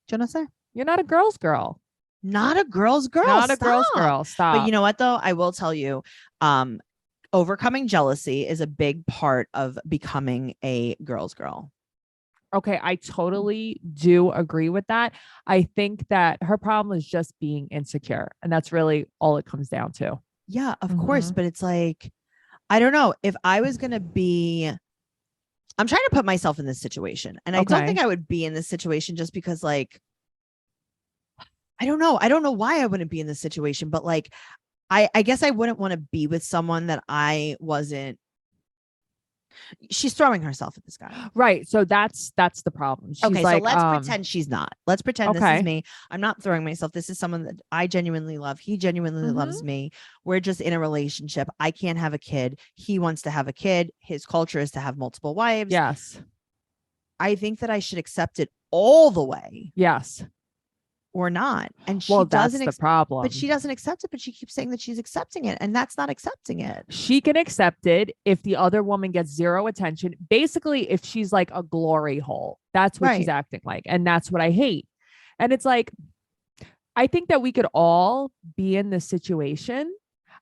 Speaker 2: Je ne sais.
Speaker 3: You're not a girl's girl.
Speaker 2: Not a girl's girl.
Speaker 3: Not a girl's girl. Stop.
Speaker 2: But you know what, though? I will tell you, overcoming jealousy is a big part of becoming a girl's girl.
Speaker 3: Okay, I totally do agree with that. I think that her problem is just being insecure. And that's really all it comes down to.
Speaker 2: Yeah, of course. But it's like, I don't know. If I was going to be, I'm trying to put myself in this situation. And I don't think I would be in this situation just because, like, I don't know. I don't know why I wouldn't be in this situation. But like, I guess I wouldn't want to be with someone that I wasn't. She's throwing herself at this guy.
Speaker 3: Right. So that's the problem. She's
Speaker 2: okay.
Speaker 3: Like,
Speaker 2: so let's pretend she's not. Let's pretend this is me. I'm not throwing myself. This is someone that I genuinely love. He genuinely loves me. We're just in a relationship. I can't have a kid. He wants to have a kid. His culture is to have multiple wives.
Speaker 3: Yes.
Speaker 2: I think that I should accept it all the way.
Speaker 3: Yes.
Speaker 2: Or not. And she
Speaker 3: that's
Speaker 2: doesn't
Speaker 3: the problem.
Speaker 2: But she doesn't accept it, but she keeps saying that she's accepting it, and that's not accepting it.
Speaker 3: She can accept it if the other woman gets zero attention. Basically, if she's like a glory hole, that's what she's acting like. And that's what I hate. And it's like, I think that we could all be in this situation.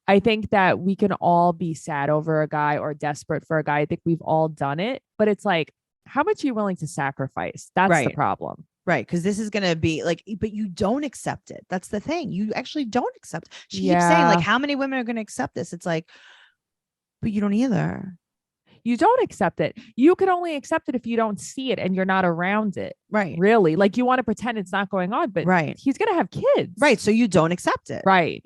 Speaker 3: I think that we can all be sad over a guy or desperate for a guy. I think we've all done it, but it's like, how much are you willing to sacrifice? That's the problem.
Speaker 2: Right. Because this is going to be like, but you don't accept it. That's the thing. You actually don't accept. She keeps saying, like, how many women are going to accept this? It's like, but you don't either.
Speaker 3: You don't accept it. You can only accept it if you don't see it and you're not around it.
Speaker 2: Right.
Speaker 3: Really. Like, you want to pretend it's not going on, but he's going to have kids.
Speaker 2: Right. So you don't accept it.
Speaker 3: Right.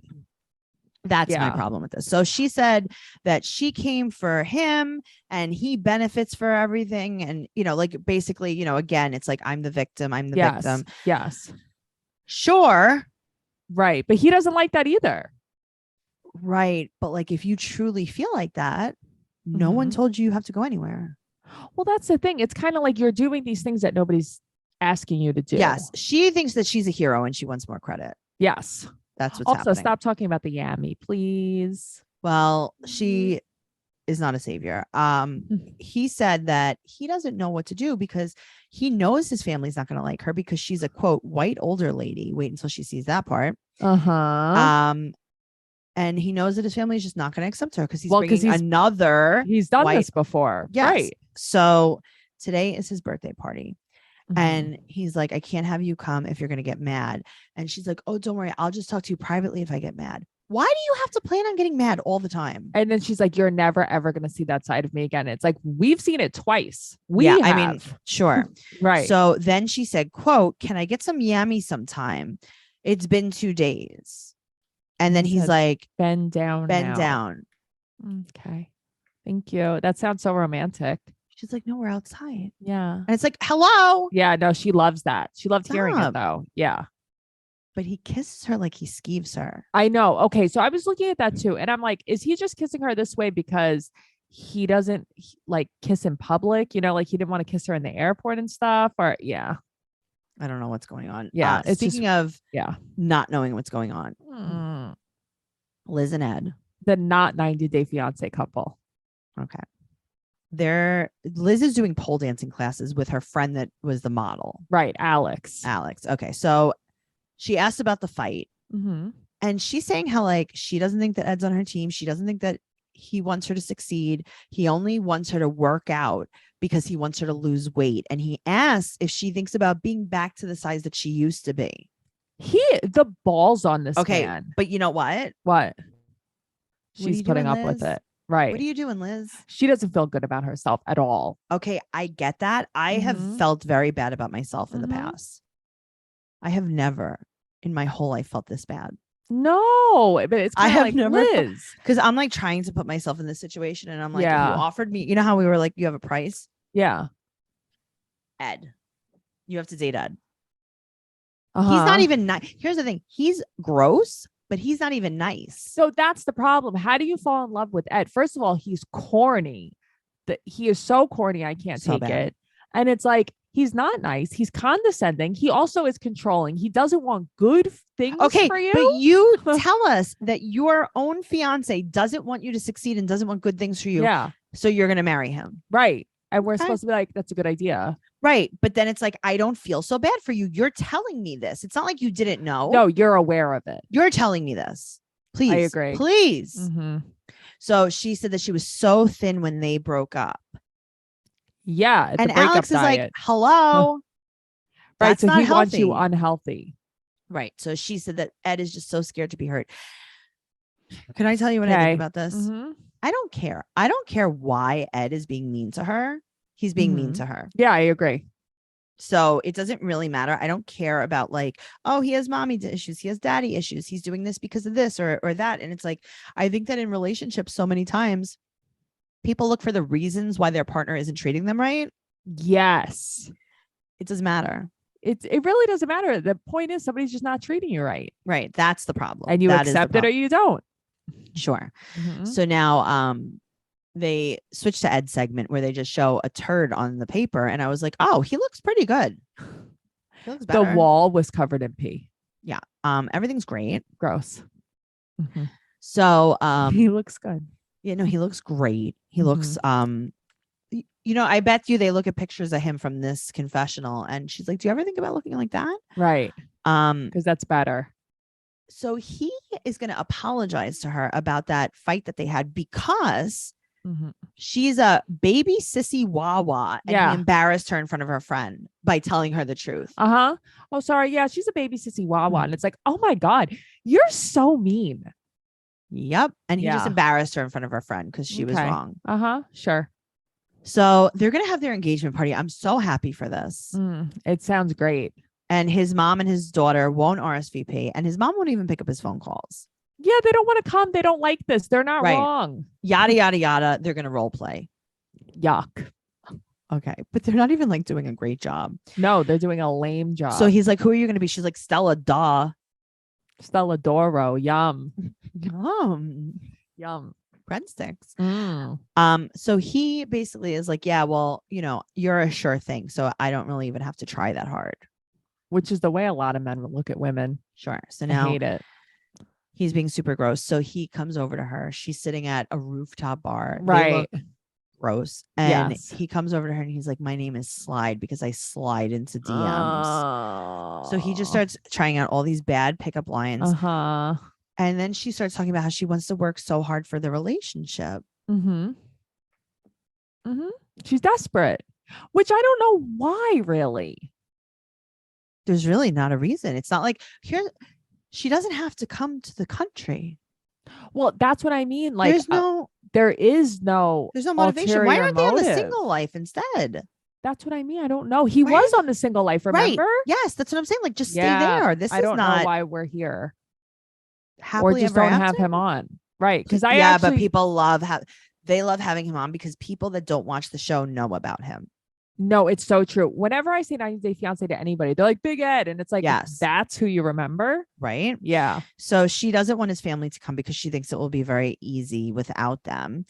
Speaker 2: That's my problem with this. So she said that she came for him and he benefits for everything. And, like, basically, again, it's like, I'm the victim. I'm the victim.
Speaker 3: Yes.
Speaker 2: Sure.
Speaker 3: Right. But he doesn't like that either.
Speaker 2: Right. But like, if you truly feel like that, no one told you have to go anywhere.
Speaker 3: Well, that's the thing. It's kind of like you're doing these things that nobody's asking you to do.
Speaker 2: Yes. She thinks that she's a hero and she wants more credit.
Speaker 3: Yes.
Speaker 2: That's what's
Speaker 3: also
Speaker 2: happening.
Speaker 3: Stop talking about the yummy, please.
Speaker 2: Well, she is not a savior. He said that he doesn't know what to do because he knows his family's not going to like her because she's a quote white older lady. Wait until she sees that part. And he knows that his family is just not going to accept her because he's bringing another.
Speaker 3: He's done this before.
Speaker 2: Yes.
Speaker 3: Right.
Speaker 2: So today is his birthday party. And he's like, I can't have you come if you're going to get mad. And she's like, oh, don't worry. I'll just talk to you privately if I get mad. Why do you have to plan on getting mad all the time?
Speaker 3: And then she's like, you're never, ever going to see that side of me again. It's like, we've seen it twice. I mean,
Speaker 2: sure.
Speaker 3: Right.
Speaker 2: So then she said, quote, can I get some yummy sometime? It's been 2 days. And then he's like,
Speaker 3: bend down. Okay. Thank you. That sounds so romantic.
Speaker 2: She's like, no, we're outside.
Speaker 3: Yeah.
Speaker 2: And it's like, hello.
Speaker 3: Yeah, no, she loves that. She loved hearing it though. Yeah.
Speaker 2: But he kisses her like he skeeves her.
Speaker 3: I know. Okay. So I was looking at that too. And I'm like, is he just kissing her this way because he doesn't like kiss in public? Like he didn't want to kiss her in the airport and stuff? Or I
Speaker 2: don't know what's going on.
Speaker 3: Yeah.
Speaker 2: Speaking of not knowing what's going on. Liz and Ed.
Speaker 3: The not 90-day fiance couple.
Speaker 2: Okay. Liz is doing pole dancing classes with her friend that was the model.
Speaker 3: Right. Alex.
Speaker 2: Okay. So she asked about the fight and she's saying how like, she doesn't think that Ed's on her team. She doesn't think that he wants her to succeed. He only wants her to work out because he wants her to lose weight. And he asks if she thinks about being back to the size that she used to be.
Speaker 3: The balls on this man.
Speaker 2: But you know what?
Speaker 3: What? She's putting up with it. Right.
Speaker 2: What are you doing, Liz?
Speaker 3: She doesn't feel good about herself at all.
Speaker 2: Okay, I get that. I have
Speaker 3: Mhm.
Speaker 2: felt very bad about myself in the
Speaker 3: Mhm.
Speaker 2: past. I have never in my whole life felt this bad.
Speaker 3: No, but it's
Speaker 2: I
Speaker 3: kind of
Speaker 2: have
Speaker 3: like
Speaker 2: never
Speaker 3: Liz.
Speaker 2: because I'm like trying to put myself in this situation, and I'm like, if you
Speaker 3: Yeah.
Speaker 2: offered me, you know how we were like, you have a price,
Speaker 3: Yeah.
Speaker 2: Ed. You have to date Ed.
Speaker 3: Uh-huh.
Speaker 2: He's not even nice. Here's the thing: he's gross, but he's not even nice.
Speaker 3: So that's the problem. How do you fall in love with Ed? First of all, he's corny. He is so corny. I can't
Speaker 2: So
Speaker 3: take
Speaker 2: bad.
Speaker 3: it. And it's like, he's not nice. He's condescending. He also is controlling. He doesn't want good things
Speaker 2: Okay,
Speaker 3: for you.
Speaker 2: but you tell us that your own fiance doesn't want you to succeed and doesn't want good things for you.
Speaker 3: Yeah.
Speaker 2: So you're going to marry him.
Speaker 3: Right. And we're
Speaker 2: Okay.
Speaker 3: supposed to be like, that's a good idea.
Speaker 2: Right. But then it's like, I don't feel so bad for you. You're telling me this. It's not like you didn't know.
Speaker 3: No, you're aware of it.
Speaker 2: You're telling me this. Please.
Speaker 3: I agree.
Speaker 2: Please.
Speaker 3: Mm-hmm.
Speaker 2: So she said that she was so thin when they broke up.
Speaker 3: Yeah.
Speaker 2: And Alex is like, hello.
Speaker 3: Right.
Speaker 2: That's
Speaker 3: So
Speaker 2: not
Speaker 3: he wants you
Speaker 2: healthy.
Speaker 3: unhealthy.
Speaker 2: Right. So she said that Ed is just so scared to be hurt. Can I tell you what I think about this?
Speaker 3: Mm-hmm.
Speaker 2: I don't care. I don't care why Ed is being mean to her. He's being mean to her.
Speaker 3: Yeah, I agree.
Speaker 2: So it doesn't really matter. I don't care about like, oh, he has mommy issues. He has daddy issues. He's doing this because of this or that. And it's like, I think that in relationships, so many times people look for the reasons why their partner isn't treating them right.
Speaker 3: Yes.
Speaker 2: It doesn't matter.
Speaker 3: It really doesn't matter. The point is somebody's just not treating you right.
Speaker 2: Right. That's the problem.
Speaker 3: And you
Speaker 2: That is the
Speaker 3: accept it or you don't.
Speaker 2: Sure.
Speaker 3: Mhm.
Speaker 2: So now they switched to Ed's segment where they just show a turd on the paper. And I was like, oh, he looks pretty good. He looks better.
Speaker 3: The wall was covered in pee.
Speaker 2: Yeah. Everything's great.
Speaker 3: Gross. Mhm.
Speaker 2: So
Speaker 3: He looks good.
Speaker 2: you know, he looks great. He looks you know, I bet you they look at pictures of him from this confessional and she's like, do you ever think about looking like that?
Speaker 3: Right. Because that's better.
Speaker 2: So he is going to apologize to her about that fight that they had because she's a baby sissy wawa and he embarrassed her in front of her friend by telling her the truth.
Speaker 3: Oh, sorry. Yeah, she's a baby sissy wawa. And it's like, oh my God, you're so mean.
Speaker 2: Yep. And he just embarrassed her in front of her friend because she was wrong.
Speaker 3: Sure.
Speaker 2: So they're going to have their engagement party. I'm so happy for this.
Speaker 3: It sounds great.
Speaker 2: And his mom and his daughter won't RSVP and his mom won't even pick up his phone calls.
Speaker 3: Yeah, they don't want to come. They don't like this. They're not wrong.
Speaker 2: Yada, yada, yada. They're going to role play.
Speaker 3: Yuck.
Speaker 2: Okay. But they're not even like doing a great job.
Speaker 3: No, they're doing a lame job.
Speaker 2: So he's like, who are you going to be? She's like, Stella, duh.
Speaker 3: Stella Doro. Yum.
Speaker 2: Yum. Breadsticks. So he basically is like, yeah, well, you know, you're a sure thing. So I don't really even have to try that hard.
Speaker 3: Which is the way a lot of men will look at women.
Speaker 2: Sure. So now
Speaker 3: I hate it.
Speaker 2: He's being super gross. So he comes over to her. She's sitting at a rooftop bar.
Speaker 3: Right.
Speaker 2: Gross. And he comes over to her and he's like, my name is Slide because I slide into DMs. So he just starts trying out all these bad pickup lines. And then she starts talking about how she wants to work so hard for the relationship.
Speaker 3: She's desperate, which I don't know why, really.
Speaker 2: There's really not a reason. It's not like she doesn't have to come to the country.
Speaker 3: Well, that's what I mean. Like, there is no
Speaker 2: motivation. Why aren't they on the single life instead?
Speaker 3: That's what I mean. I don't know. He was on the single life, remember?
Speaker 2: Right. Yes, that's what I'm saying. Like, just stay there.
Speaker 3: I don't know why we're here.
Speaker 2: Happily
Speaker 3: or just
Speaker 2: ever
Speaker 3: don't
Speaker 2: after?
Speaker 3: have him on. Right. Because
Speaker 2: but people love having him on because people that don't watch the show know about him.
Speaker 3: No, it's so true. Whenever I say 90 Day Fiance to anybody, they're like, Big Ed. And it's like,
Speaker 2: yes,
Speaker 3: that's who you remember.
Speaker 2: Right.
Speaker 3: Yeah.
Speaker 2: So she doesn't want his family to come because she thinks it will be very easy without them.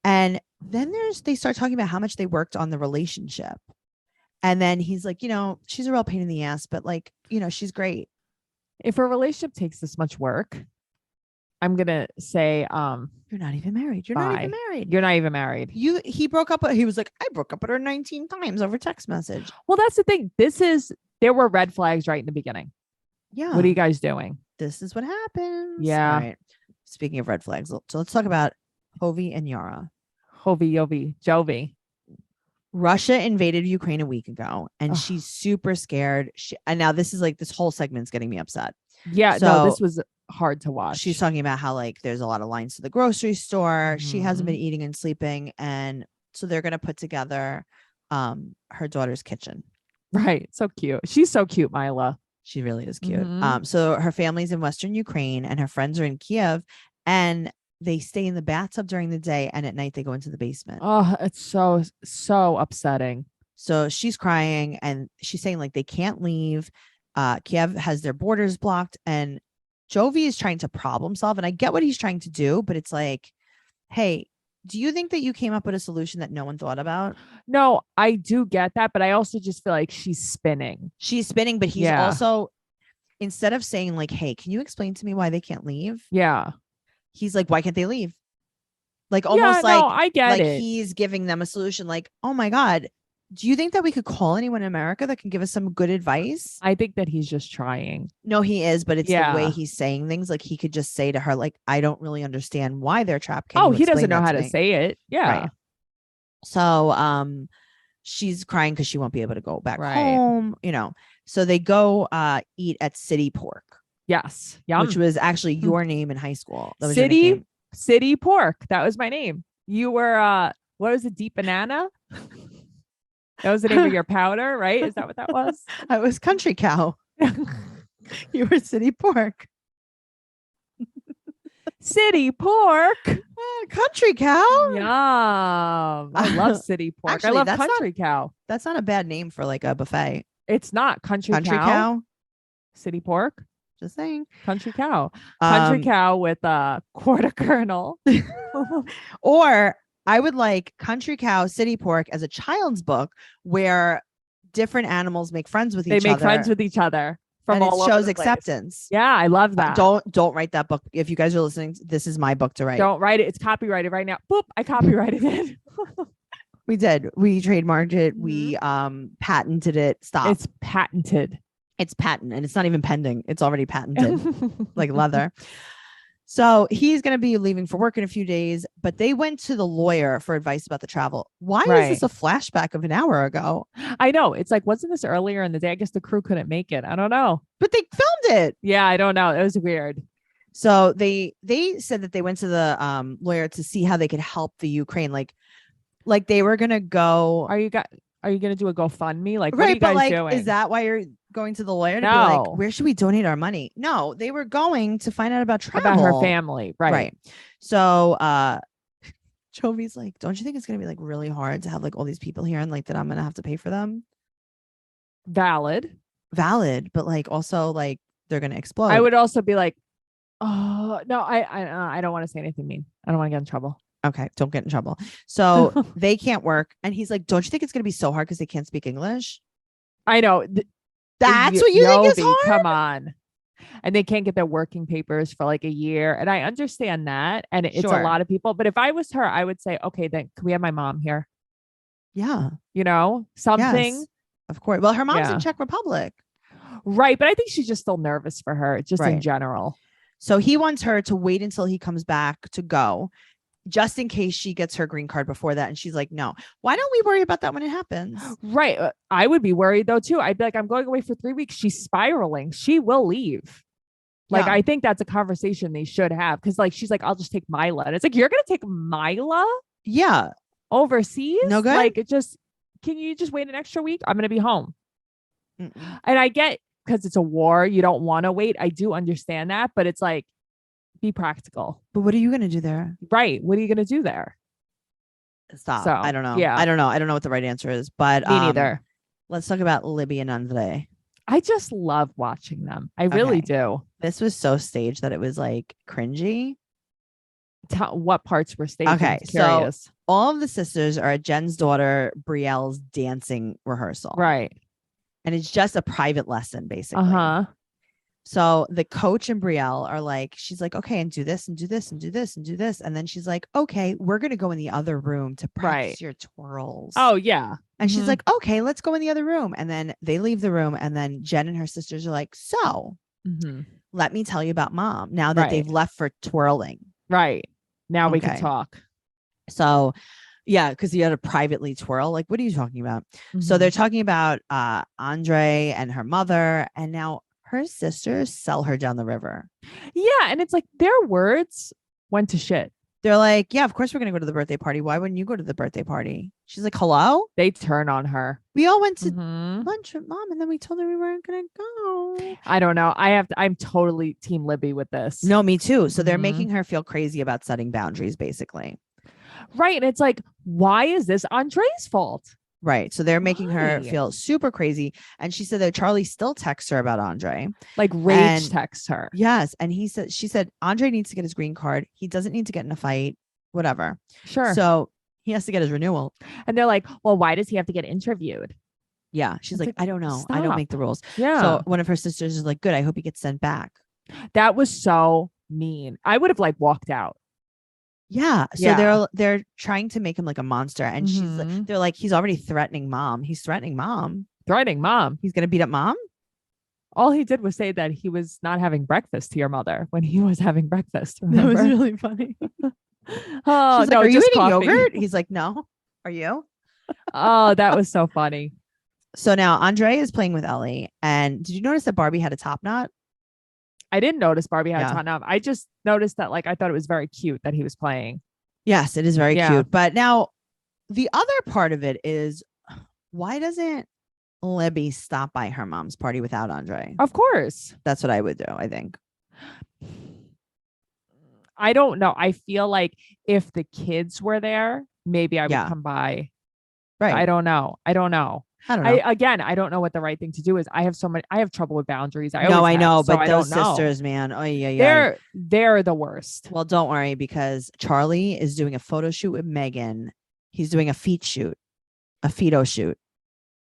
Speaker 2: And then they start talking about how much they worked on the relationship. And then he's like, you know, she's a real pain in the ass, but like, you know, she's great.
Speaker 3: If a relationship takes this much work, I'm going to say,
Speaker 2: you're not even married. You're not even married.
Speaker 3: You're not even married.
Speaker 2: He broke up. He was like, I broke up with her 19 times over text message.
Speaker 3: Well, that's the thing. There were red flags right in the beginning.
Speaker 2: Yeah.
Speaker 3: What are you guys doing?
Speaker 2: This is what happens.
Speaker 3: Yeah.
Speaker 2: All right. Speaking of red flags. So let's talk about Hovi and Yara.
Speaker 3: Jovi.
Speaker 2: Russia invaded Ukraine a week ago and she's super scared. And now this is like, this whole segment's getting me upset.
Speaker 3: Yeah.
Speaker 2: So,
Speaker 3: no, this was hard to watch.
Speaker 2: She's talking about how like there's a lot of lines to the grocery store. She hasn't been
Speaker 3: Mhm.
Speaker 2: eating and sleeping, and so they're gonna put together her daughter's kitchen.
Speaker 3: Right. So cute. She's so cute, Mila.
Speaker 2: She really is cute.
Speaker 3: Mhm.
Speaker 2: So her family's in Western Ukraine and her friends are in Kiev, and they stay in the bathtub during the day, and at night they go into the basement.
Speaker 3: Oh, it's so upsetting.
Speaker 2: So she's crying and she's saying like they can't leave. Kiev has their borders blocked, and Jovi is trying to problem solve. And I get what he's trying to do, but it's like, hey, do you think that you came up with a solution that no one thought about?
Speaker 3: No, I do get that, but I also just feel like she's spinning.
Speaker 2: She's spinning, but he's
Speaker 3: Yeah.
Speaker 2: also, instead of saying like, hey, can you explain to me why they can't leave?
Speaker 3: Yeah.
Speaker 2: He's like, why can't they leave? Like almost
Speaker 3: yeah,
Speaker 2: like,
Speaker 3: no, I get
Speaker 2: like
Speaker 3: it.
Speaker 2: he's giving them a solution. Like, oh my God, do you think that we could call anyone in America that can give us some good advice?
Speaker 3: I think that he's just trying.
Speaker 2: No, he is, but it's the way
Speaker 3: Yeah.
Speaker 2: he's saying things. Like he could just say to her, like, I don't really understand why they're trapped. Can
Speaker 3: Oh,
Speaker 2: you
Speaker 3: he doesn't
Speaker 2: explain
Speaker 3: know
Speaker 2: that
Speaker 3: how to
Speaker 2: me?"
Speaker 3: say it. Yeah.
Speaker 2: Right. So she's crying because she won't be able to go back
Speaker 3: Right.
Speaker 2: home, you know. So they go eat at City Pork,
Speaker 3: Yes. Yum.
Speaker 2: which was actually your name in high school. That was your
Speaker 3: City
Speaker 2: nickname.
Speaker 3: City Pork. That was my name. You were what was it? Deep Banana? That was the name of your powder, right? Is that what that was?
Speaker 2: I was Country Cow. You were City Pork.
Speaker 3: City Pork.
Speaker 2: Country Cow.
Speaker 3: Yum. I love City Pork.
Speaker 2: Actually,
Speaker 3: I love
Speaker 2: that's not-
Speaker 3: Country Cow.
Speaker 2: That's not a bad name for like a buffet.
Speaker 3: It's not Country
Speaker 2: Country
Speaker 3: Cow.
Speaker 2: Cow.
Speaker 3: City Pork.
Speaker 2: Just saying.
Speaker 3: Country Cow. Country Cow with a quarter kernel.
Speaker 2: Or I would like Country Cow, City Pork as a child's book where different animals make friends with
Speaker 3: They
Speaker 2: each
Speaker 3: make
Speaker 2: other.
Speaker 3: friends with each other from
Speaker 2: and it
Speaker 3: all over
Speaker 2: shows
Speaker 3: the place.
Speaker 2: acceptance.
Speaker 3: Yeah, I love that.
Speaker 2: Don't write that book. If you guys are listening, this is my book to write.
Speaker 3: Don't write it. It's copyrighted right now. Boop, I copyrighted it.
Speaker 2: We did. We trademarked it. We patented it. Stop.
Speaker 3: It's patented.
Speaker 2: It's patent, and it's not even pending. It's already patented, like leather. So he's going to be leaving for work in a few days, but they went to the lawyer for advice about the travel. Why is this a flashback of an hour ago?
Speaker 3: I know. It's like, wasn't this earlier in the day? I guess the crew couldn't make it. I don't know.
Speaker 2: But they filmed it.
Speaker 3: Yeah, I don't know. It was weird.
Speaker 2: So they said that they went to the lawyer to see how they could help the Ukraine. Like they were going to go.
Speaker 3: Are you going to do a GoFundMe? Like, what are
Speaker 2: Right,
Speaker 3: you
Speaker 2: but
Speaker 3: guys
Speaker 2: like,
Speaker 3: doing?
Speaker 2: is that why you're going to the lawyer to be
Speaker 3: No.
Speaker 2: like, where should we donate our money? No, they were going to find out about travel.
Speaker 3: About her family. Right.
Speaker 2: So Jovi's like, don't you think it's gonna be like really hard to have like all these people here and like that I'm gonna have to pay for them?
Speaker 3: Valid.
Speaker 2: But like also like they're gonna explode.
Speaker 3: I would also be like, oh no, I don't want to say anything mean. I don't want to get in trouble.
Speaker 2: Okay, don't get in trouble. So they can't work. And he's like, don't you think it's gonna be so hard because they can't speak English?
Speaker 3: I know.
Speaker 2: That's what you think is
Speaker 3: Yobi,
Speaker 2: hard?
Speaker 3: Come on. And they can't get their working papers for like a year. And I understand that. And it's
Speaker 2: Sure.
Speaker 3: a lot of people. But if I was her, I would say, okay, then can we have my mom here?
Speaker 2: Yeah.
Speaker 3: You know, something.
Speaker 2: Yes, of course. Well, her mom's
Speaker 3: Yeah.
Speaker 2: in Czech Republic.
Speaker 3: Right. But I think she's just still nervous for her, just in
Speaker 2: Right.
Speaker 3: general.
Speaker 2: So he wants her to wait until he comes back to go, just in case she gets her green card before that. And she's like, no, why don't we worry about that when it happens?
Speaker 3: Right. I would be worried though, too. I'd be like, I'm going away for 3 weeks. She's spiraling. She will leave. Like,
Speaker 2: Yeah.
Speaker 3: I think that's a conversation they should have. Cause like, she's like, I'll just take Mila. And it's like, you're going to take Mila
Speaker 2: Yeah.
Speaker 3: overseas?
Speaker 2: No good?
Speaker 3: Like, can you just wait an extra week? I'm going to be home.
Speaker 2: Mm-mm.
Speaker 3: And I get, because it's a war, you don't want to wait. I do understand that, but it's like, be practical.
Speaker 2: But what are you going to do there?
Speaker 3: Right. What are you going to do there?
Speaker 2: Stop.
Speaker 3: So,
Speaker 2: I don't know.
Speaker 3: yeah.
Speaker 2: I don't know. I don't know what the right answer is, but
Speaker 3: Me neither.
Speaker 2: let's talk about Libby and Andre.
Speaker 3: I just love watching them. I really
Speaker 2: Okay.
Speaker 3: do.
Speaker 2: This was so staged that it was like cringy.
Speaker 3: What parts were staged?
Speaker 2: Okay,
Speaker 3: I'm
Speaker 2: so-
Speaker 3: curious.
Speaker 2: All of the sisters are at Jen's daughter Brielle's dancing rehearsal.
Speaker 3: Right.
Speaker 2: And it's just a private lesson, basically.
Speaker 3: Uh-huh.
Speaker 2: So the coach and Brielle are like, she's like, okay, and do this and do this and do this and do this. And then she's like, okay, we're going to go in the other room to practice
Speaker 3: Right.
Speaker 2: your twirls.
Speaker 3: Oh, yeah.
Speaker 2: And she's
Speaker 3: Mhm.
Speaker 2: like, okay, let's go in the other room. And then they leave the room. And then Jen and her sisters are like, so
Speaker 3: Mhm.
Speaker 2: let me tell you about mom now that
Speaker 3: Right.
Speaker 2: they've left for twirling.
Speaker 3: Right. Now we can
Speaker 2: Okay.
Speaker 3: talk.
Speaker 2: So yeah, because you had to privately twirl. Like, what are you talking about? So
Speaker 3: Mhm.
Speaker 2: they're talking about Andre and her mother. And now her sisters sell her down the river.
Speaker 3: Yeah. And it's like their words went to shit.
Speaker 2: They're like, yeah, of course we're going to go to the birthday party. Why wouldn't you go to the birthday party? She's like, hello?
Speaker 3: They turn on her.
Speaker 2: We all went to
Speaker 3: Mhm.
Speaker 2: lunch with mom and then we told her we weren't going to go.
Speaker 3: I don't know. I'm totally team Libby with this.
Speaker 2: No, me too. So they're
Speaker 3: Mhm.
Speaker 2: making her feel crazy about setting boundaries, basically.
Speaker 3: Right. And it's like, why is this Andre's fault?
Speaker 2: Right. So they're making her
Speaker 3: Why?
Speaker 2: feel super crazy. And she said that Charlie still texts her about Andre.
Speaker 3: Like rage
Speaker 2: And-
Speaker 3: text her.
Speaker 2: Yes. And she said, Andre needs to get his green card. He doesn't need to get in a fight, whatever.
Speaker 3: Sure.
Speaker 2: So he has to get his renewal.
Speaker 3: And they're like, well, why does he have to get interviewed?
Speaker 2: Yeah. She's
Speaker 3: It's
Speaker 2: like,
Speaker 3: like,
Speaker 2: I don't know. I
Speaker 3: stop.
Speaker 2: don't make the rules.
Speaker 3: Yeah.
Speaker 2: So one of her sisters is like, good. I hope he gets sent back.
Speaker 3: That was so mean. I would have like walked out.
Speaker 2: Yeah. So
Speaker 3: Yeah.
Speaker 2: they're trying to make him like a monster. And
Speaker 3: Mhm.
Speaker 2: they're like, he's already threatening mom. He's threatening mom.
Speaker 3: Threatening mom.
Speaker 2: He's gonna beat up mom.
Speaker 3: All he did was say that he was not having breakfast to your mother when he was having breakfast.
Speaker 2: That was
Speaker 3: Remember?
Speaker 2: really funny.
Speaker 3: Oh,
Speaker 2: She's like,
Speaker 3: no,
Speaker 2: are you
Speaker 3: just
Speaker 2: eating
Speaker 3: coffee.
Speaker 2: yogurt? He's like, no. Are you?
Speaker 3: Oh, that was so funny.
Speaker 2: So now Andre is playing with Ellie. And did you notice that Barbie had a top knot?
Speaker 3: I didn't notice Barbie had
Speaker 2: Yeah.
Speaker 3: a ton of. I just noticed that, like, I thought it was very cute that he was playing.
Speaker 2: Yes, it is very
Speaker 3: Yeah.
Speaker 2: cute. But now the other part of it is, why doesn't Libby stop by her mom's party without Andre?
Speaker 3: Of course.
Speaker 2: That's what I would do, I think.
Speaker 3: I don't know. I feel like if the kids were there, maybe I would
Speaker 2: Yeah.
Speaker 3: come by.
Speaker 2: Right.
Speaker 3: I don't know.
Speaker 2: I don't know.
Speaker 3: I don't know what the right thing to do is. I have trouble with boundaries.
Speaker 2: No,
Speaker 3: always
Speaker 2: I
Speaker 3: have,
Speaker 2: know,
Speaker 3: so
Speaker 2: but
Speaker 3: I
Speaker 2: those
Speaker 3: don't know.
Speaker 2: sisters, man. Oh, yeah.
Speaker 3: They're the worst.
Speaker 2: Well, don't worry, because Charlie is doing a photo shoot with Megan. He's doing a feet shoot, a feto shoot.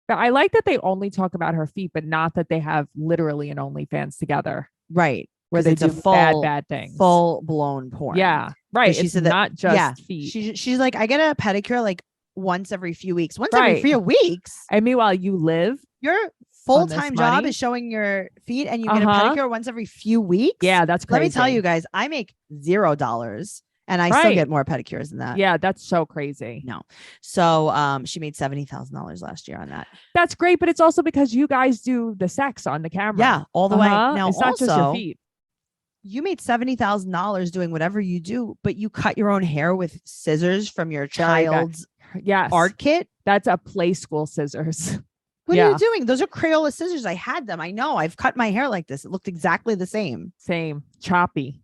Speaker 3: But I like that they only talk about her feet, but not that they have literally an OnlyFans together
Speaker 2: Right.
Speaker 3: where
Speaker 2: 'Cause
Speaker 3: they
Speaker 2: it's
Speaker 3: do
Speaker 2: a
Speaker 3: bad things.
Speaker 2: Full blown porn.
Speaker 3: Yeah. Right.
Speaker 2: She
Speaker 3: It's
Speaker 2: said that-
Speaker 3: not just
Speaker 2: yeah,
Speaker 3: feet.
Speaker 2: She's like, I get a pedicure like once every few weeks. Once every
Speaker 3: Right.
Speaker 2: few weeks.
Speaker 3: And meanwhile, you live.
Speaker 2: Your
Speaker 3: On
Speaker 2: full-time
Speaker 3: this
Speaker 2: job
Speaker 3: money?
Speaker 2: is showing your feet and you get a
Speaker 3: Uh-huh.
Speaker 2: pedicure once every few weeks.
Speaker 3: Yeah, that's crazy.
Speaker 2: Let me tell you guys, I make $0 and I still
Speaker 3: Right.
Speaker 2: get more pedicures than that.
Speaker 3: Yeah, that's so crazy.
Speaker 2: No. So she made $70,000 last year on that.
Speaker 3: That's great, but it's also because you guys do the sex on the camera.
Speaker 2: Yeah, all the way.
Speaker 3: Uh-huh.
Speaker 2: Now
Speaker 3: it's not just your
Speaker 2: also,
Speaker 3: feet.
Speaker 2: you made $70,000 doing whatever you do, but you cut your own hair with scissors from your
Speaker 3: Very bad.
Speaker 2: child's
Speaker 3: Yes.
Speaker 2: art kit.
Speaker 3: That's a play school scissors.
Speaker 2: What
Speaker 3: Yeah.
Speaker 2: are you doing? Those are Crayola scissors. I had them. I know. I've cut my hair like this. It looked exactly the same.
Speaker 3: Same. Choppy.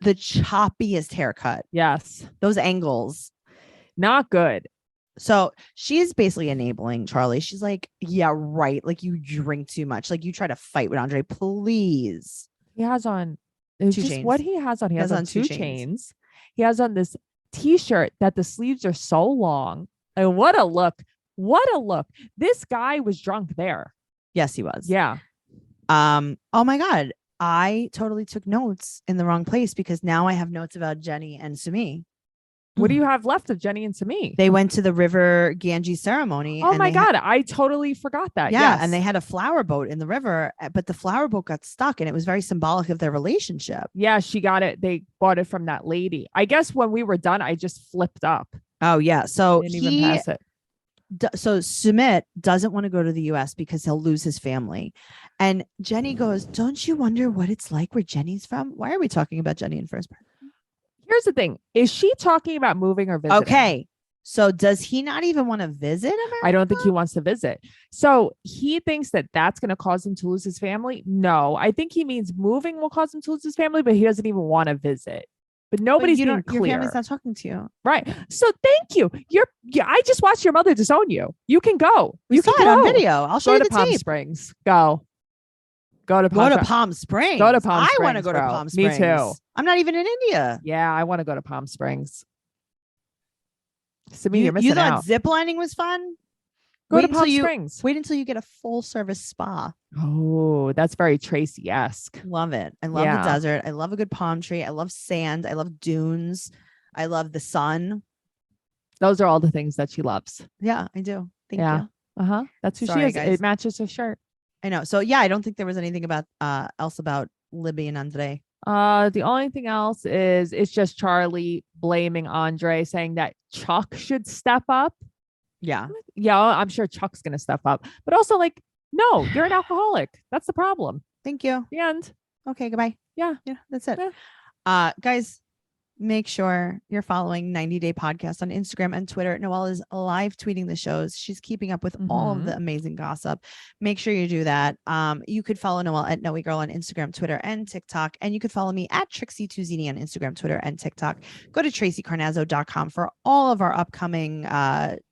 Speaker 2: The choppiest haircut.
Speaker 3: Yes.
Speaker 2: Those angles.
Speaker 3: Not good.
Speaker 2: So she's basically enabling Charlie. She's like, yeah, right. Like you drink too much. Like you try to fight with Andre. Please.
Speaker 3: He has on it's
Speaker 2: Two
Speaker 3: just
Speaker 2: chains.
Speaker 3: what he has on. He has on two
Speaker 2: chains.
Speaker 3: chains. He has on this t-shirt that the sleeves are so long. And what a look. What a look. This guy was drunk there.
Speaker 2: Yes, he was.
Speaker 3: Yeah.
Speaker 2: Oh my God. I totally took notes in the wrong place because now I have notes about Jenny and Sumi.
Speaker 3: What do you have left of Jenny and Sami?
Speaker 2: They went to the river Ganges ceremony.
Speaker 3: Oh
Speaker 2: and
Speaker 3: my
Speaker 2: they had-
Speaker 3: God. I totally forgot that.
Speaker 2: Yeah,
Speaker 3: Yes.
Speaker 2: and they had a flower boat in the river, but the flower boat got stuck, and it was very symbolic of their relationship.
Speaker 3: Yeah, she got it. They bought it from that lady. I guess when we were done, I just flipped up.
Speaker 2: Oh yeah, so
Speaker 3: Didn't even pass it.
Speaker 2: so Sumit doesn't want to go to the U.S. because he'll lose his family, and Jenny goes, "Don't you wonder what it's like where Jenny's from? Why are we talking about Jenny in first person?"
Speaker 3: Here's the thing. Is she talking about moving or visiting?
Speaker 2: Okay, so does he not even want to visit America?
Speaker 3: I don't think he wants to visit. So he thinks that that's going to cause him to lose his family. No, I think he means moving will cause him to lose his family, but he doesn't even want to visit. But nobody's being
Speaker 2: Your
Speaker 3: clear.
Speaker 2: family's not talking to you.
Speaker 3: Right. So thank you. I just watched your mother disown you. You can go.
Speaker 2: We
Speaker 3: You
Speaker 2: saw
Speaker 3: can
Speaker 2: it
Speaker 3: go.
Speaker 2: on video. I'll show
Speaker 3: Go
Speaker 2: you
Speaker 3: to
Speaker 2: the
Speaker 3: Palm
Speaker 2: tape.
Speaker 3: Springs. Go. Go to
Speaker 2: Go
Speaker 3: Palm
Speaker 2: to
Speaker 3: Springs.
Speaker 2: Palm Springs.
Speaker 3: Go to Palm
Speaker 2: I want to
Speaker 3: Springs,
Speaker 2: go to
Speaker 3: bro.
Speaker 2: Palm
Speaker 3: Me
Speaker 2: Springs.
Speaker 3: too.
Speaker 2: I'm not even in India.
Speaker 3: Yeah, I want to go to Palm Springs. Simi, you're
Speaker 2: You
Speaker 3: missing
Speaker 2: thought
Speaker 3: out.
Speaker 2: ziplining was fun?
Speaker 3: Go
Speaker 2: Wait
Speaker 3: to
Speaker 2: until
Speaker 3: Palm
Speaker 2: you-
Speaker 3: Springs.
Speaker 2: Wait until you get a full service spa.
Speaker 3: Oh, that's very Tracy-esque.
Speaker 2: Love it. I love
Speaker 3: Yeah.
Speaker 2: the desert. I love a good palm tree. I love sand. I love dunes. I love the sun.
Speaker 3: Those are all the things that she loves.
Speaker 2: Yeah, I do. Thank
Speaker 3: Yeah.
Speaker 2: you.
Speaker 3: Uh-huh. That's who
Speaker 2: Sorry,
Speaker 3: she is.
Speaker 2: guys.
Speaker 3: It matches her shirt.
Speaker 2: I know. So yeah, I don't think there was anything about else about Libby and Andre.
Speaker 3: The only thing else is it's just Charlie blaming Andre, saying that Chuck should step up.
Speaker 2: Yeah.
Speaker 3: Yeah, I'm sure Chuck's gonna step up, but also like, no, you're an alcoholic. That's the problem.
Speaker 2: Thank you.
Speaker 3: The end.
Speaker 2: Okay, goodbye.
Speaker 3: Yeah.
Speaker 2: Yeah, that's it.
Speaker 3: Yeah.
Speaker 2: Guys, make sure you're following 90 Day Podcast on Instagram and Twitter. Noelle is live tweeting the shows. She's keeping up with all of the amazing gossip. Make sure you do that. You could follow Noelle at Noe Girl on Instagram, Twitter, and TikTok. And you could follow me at Trixie2Zini on Instagram, Twitter, and TikTok. Go to TraceyCarnazzo.com for all of our upcoming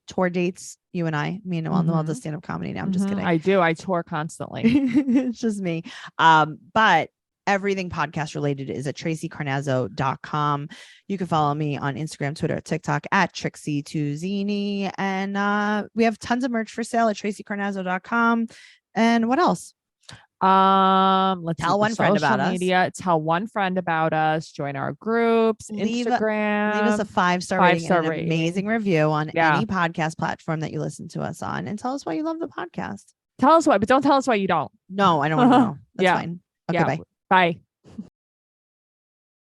Speaker 2: tour dates. You and I, me and Noelle. Noelle does stand-up comedy now. I'm just kidding.
Speaker 3: I do. I tour constantly.
Speaker 2: It's just me. But everything podcast related is at TraceyCarnazzo.com. You can follow me on Instagram, Twitter, TikTok at Trixie2Zini. And we have tons of merch for sale at TraceyCarnazzo.com. And what else?
Speaker 3: Let's
Speaker 2: tell one friend about
Speaker 3: us. Tell one friend about us. Join our groups. Instagram.
Speaker 2: Leave us a 5-star rating and an amazing review on any podcast platform that you listen to us on. And tell us why you love the podcast.
Speaker 3: Tell us why, but don't tell us why you don't.
Speaker 2: No, I don't want to know. That's fine. Okay, bye.
Speaker 3: Bye.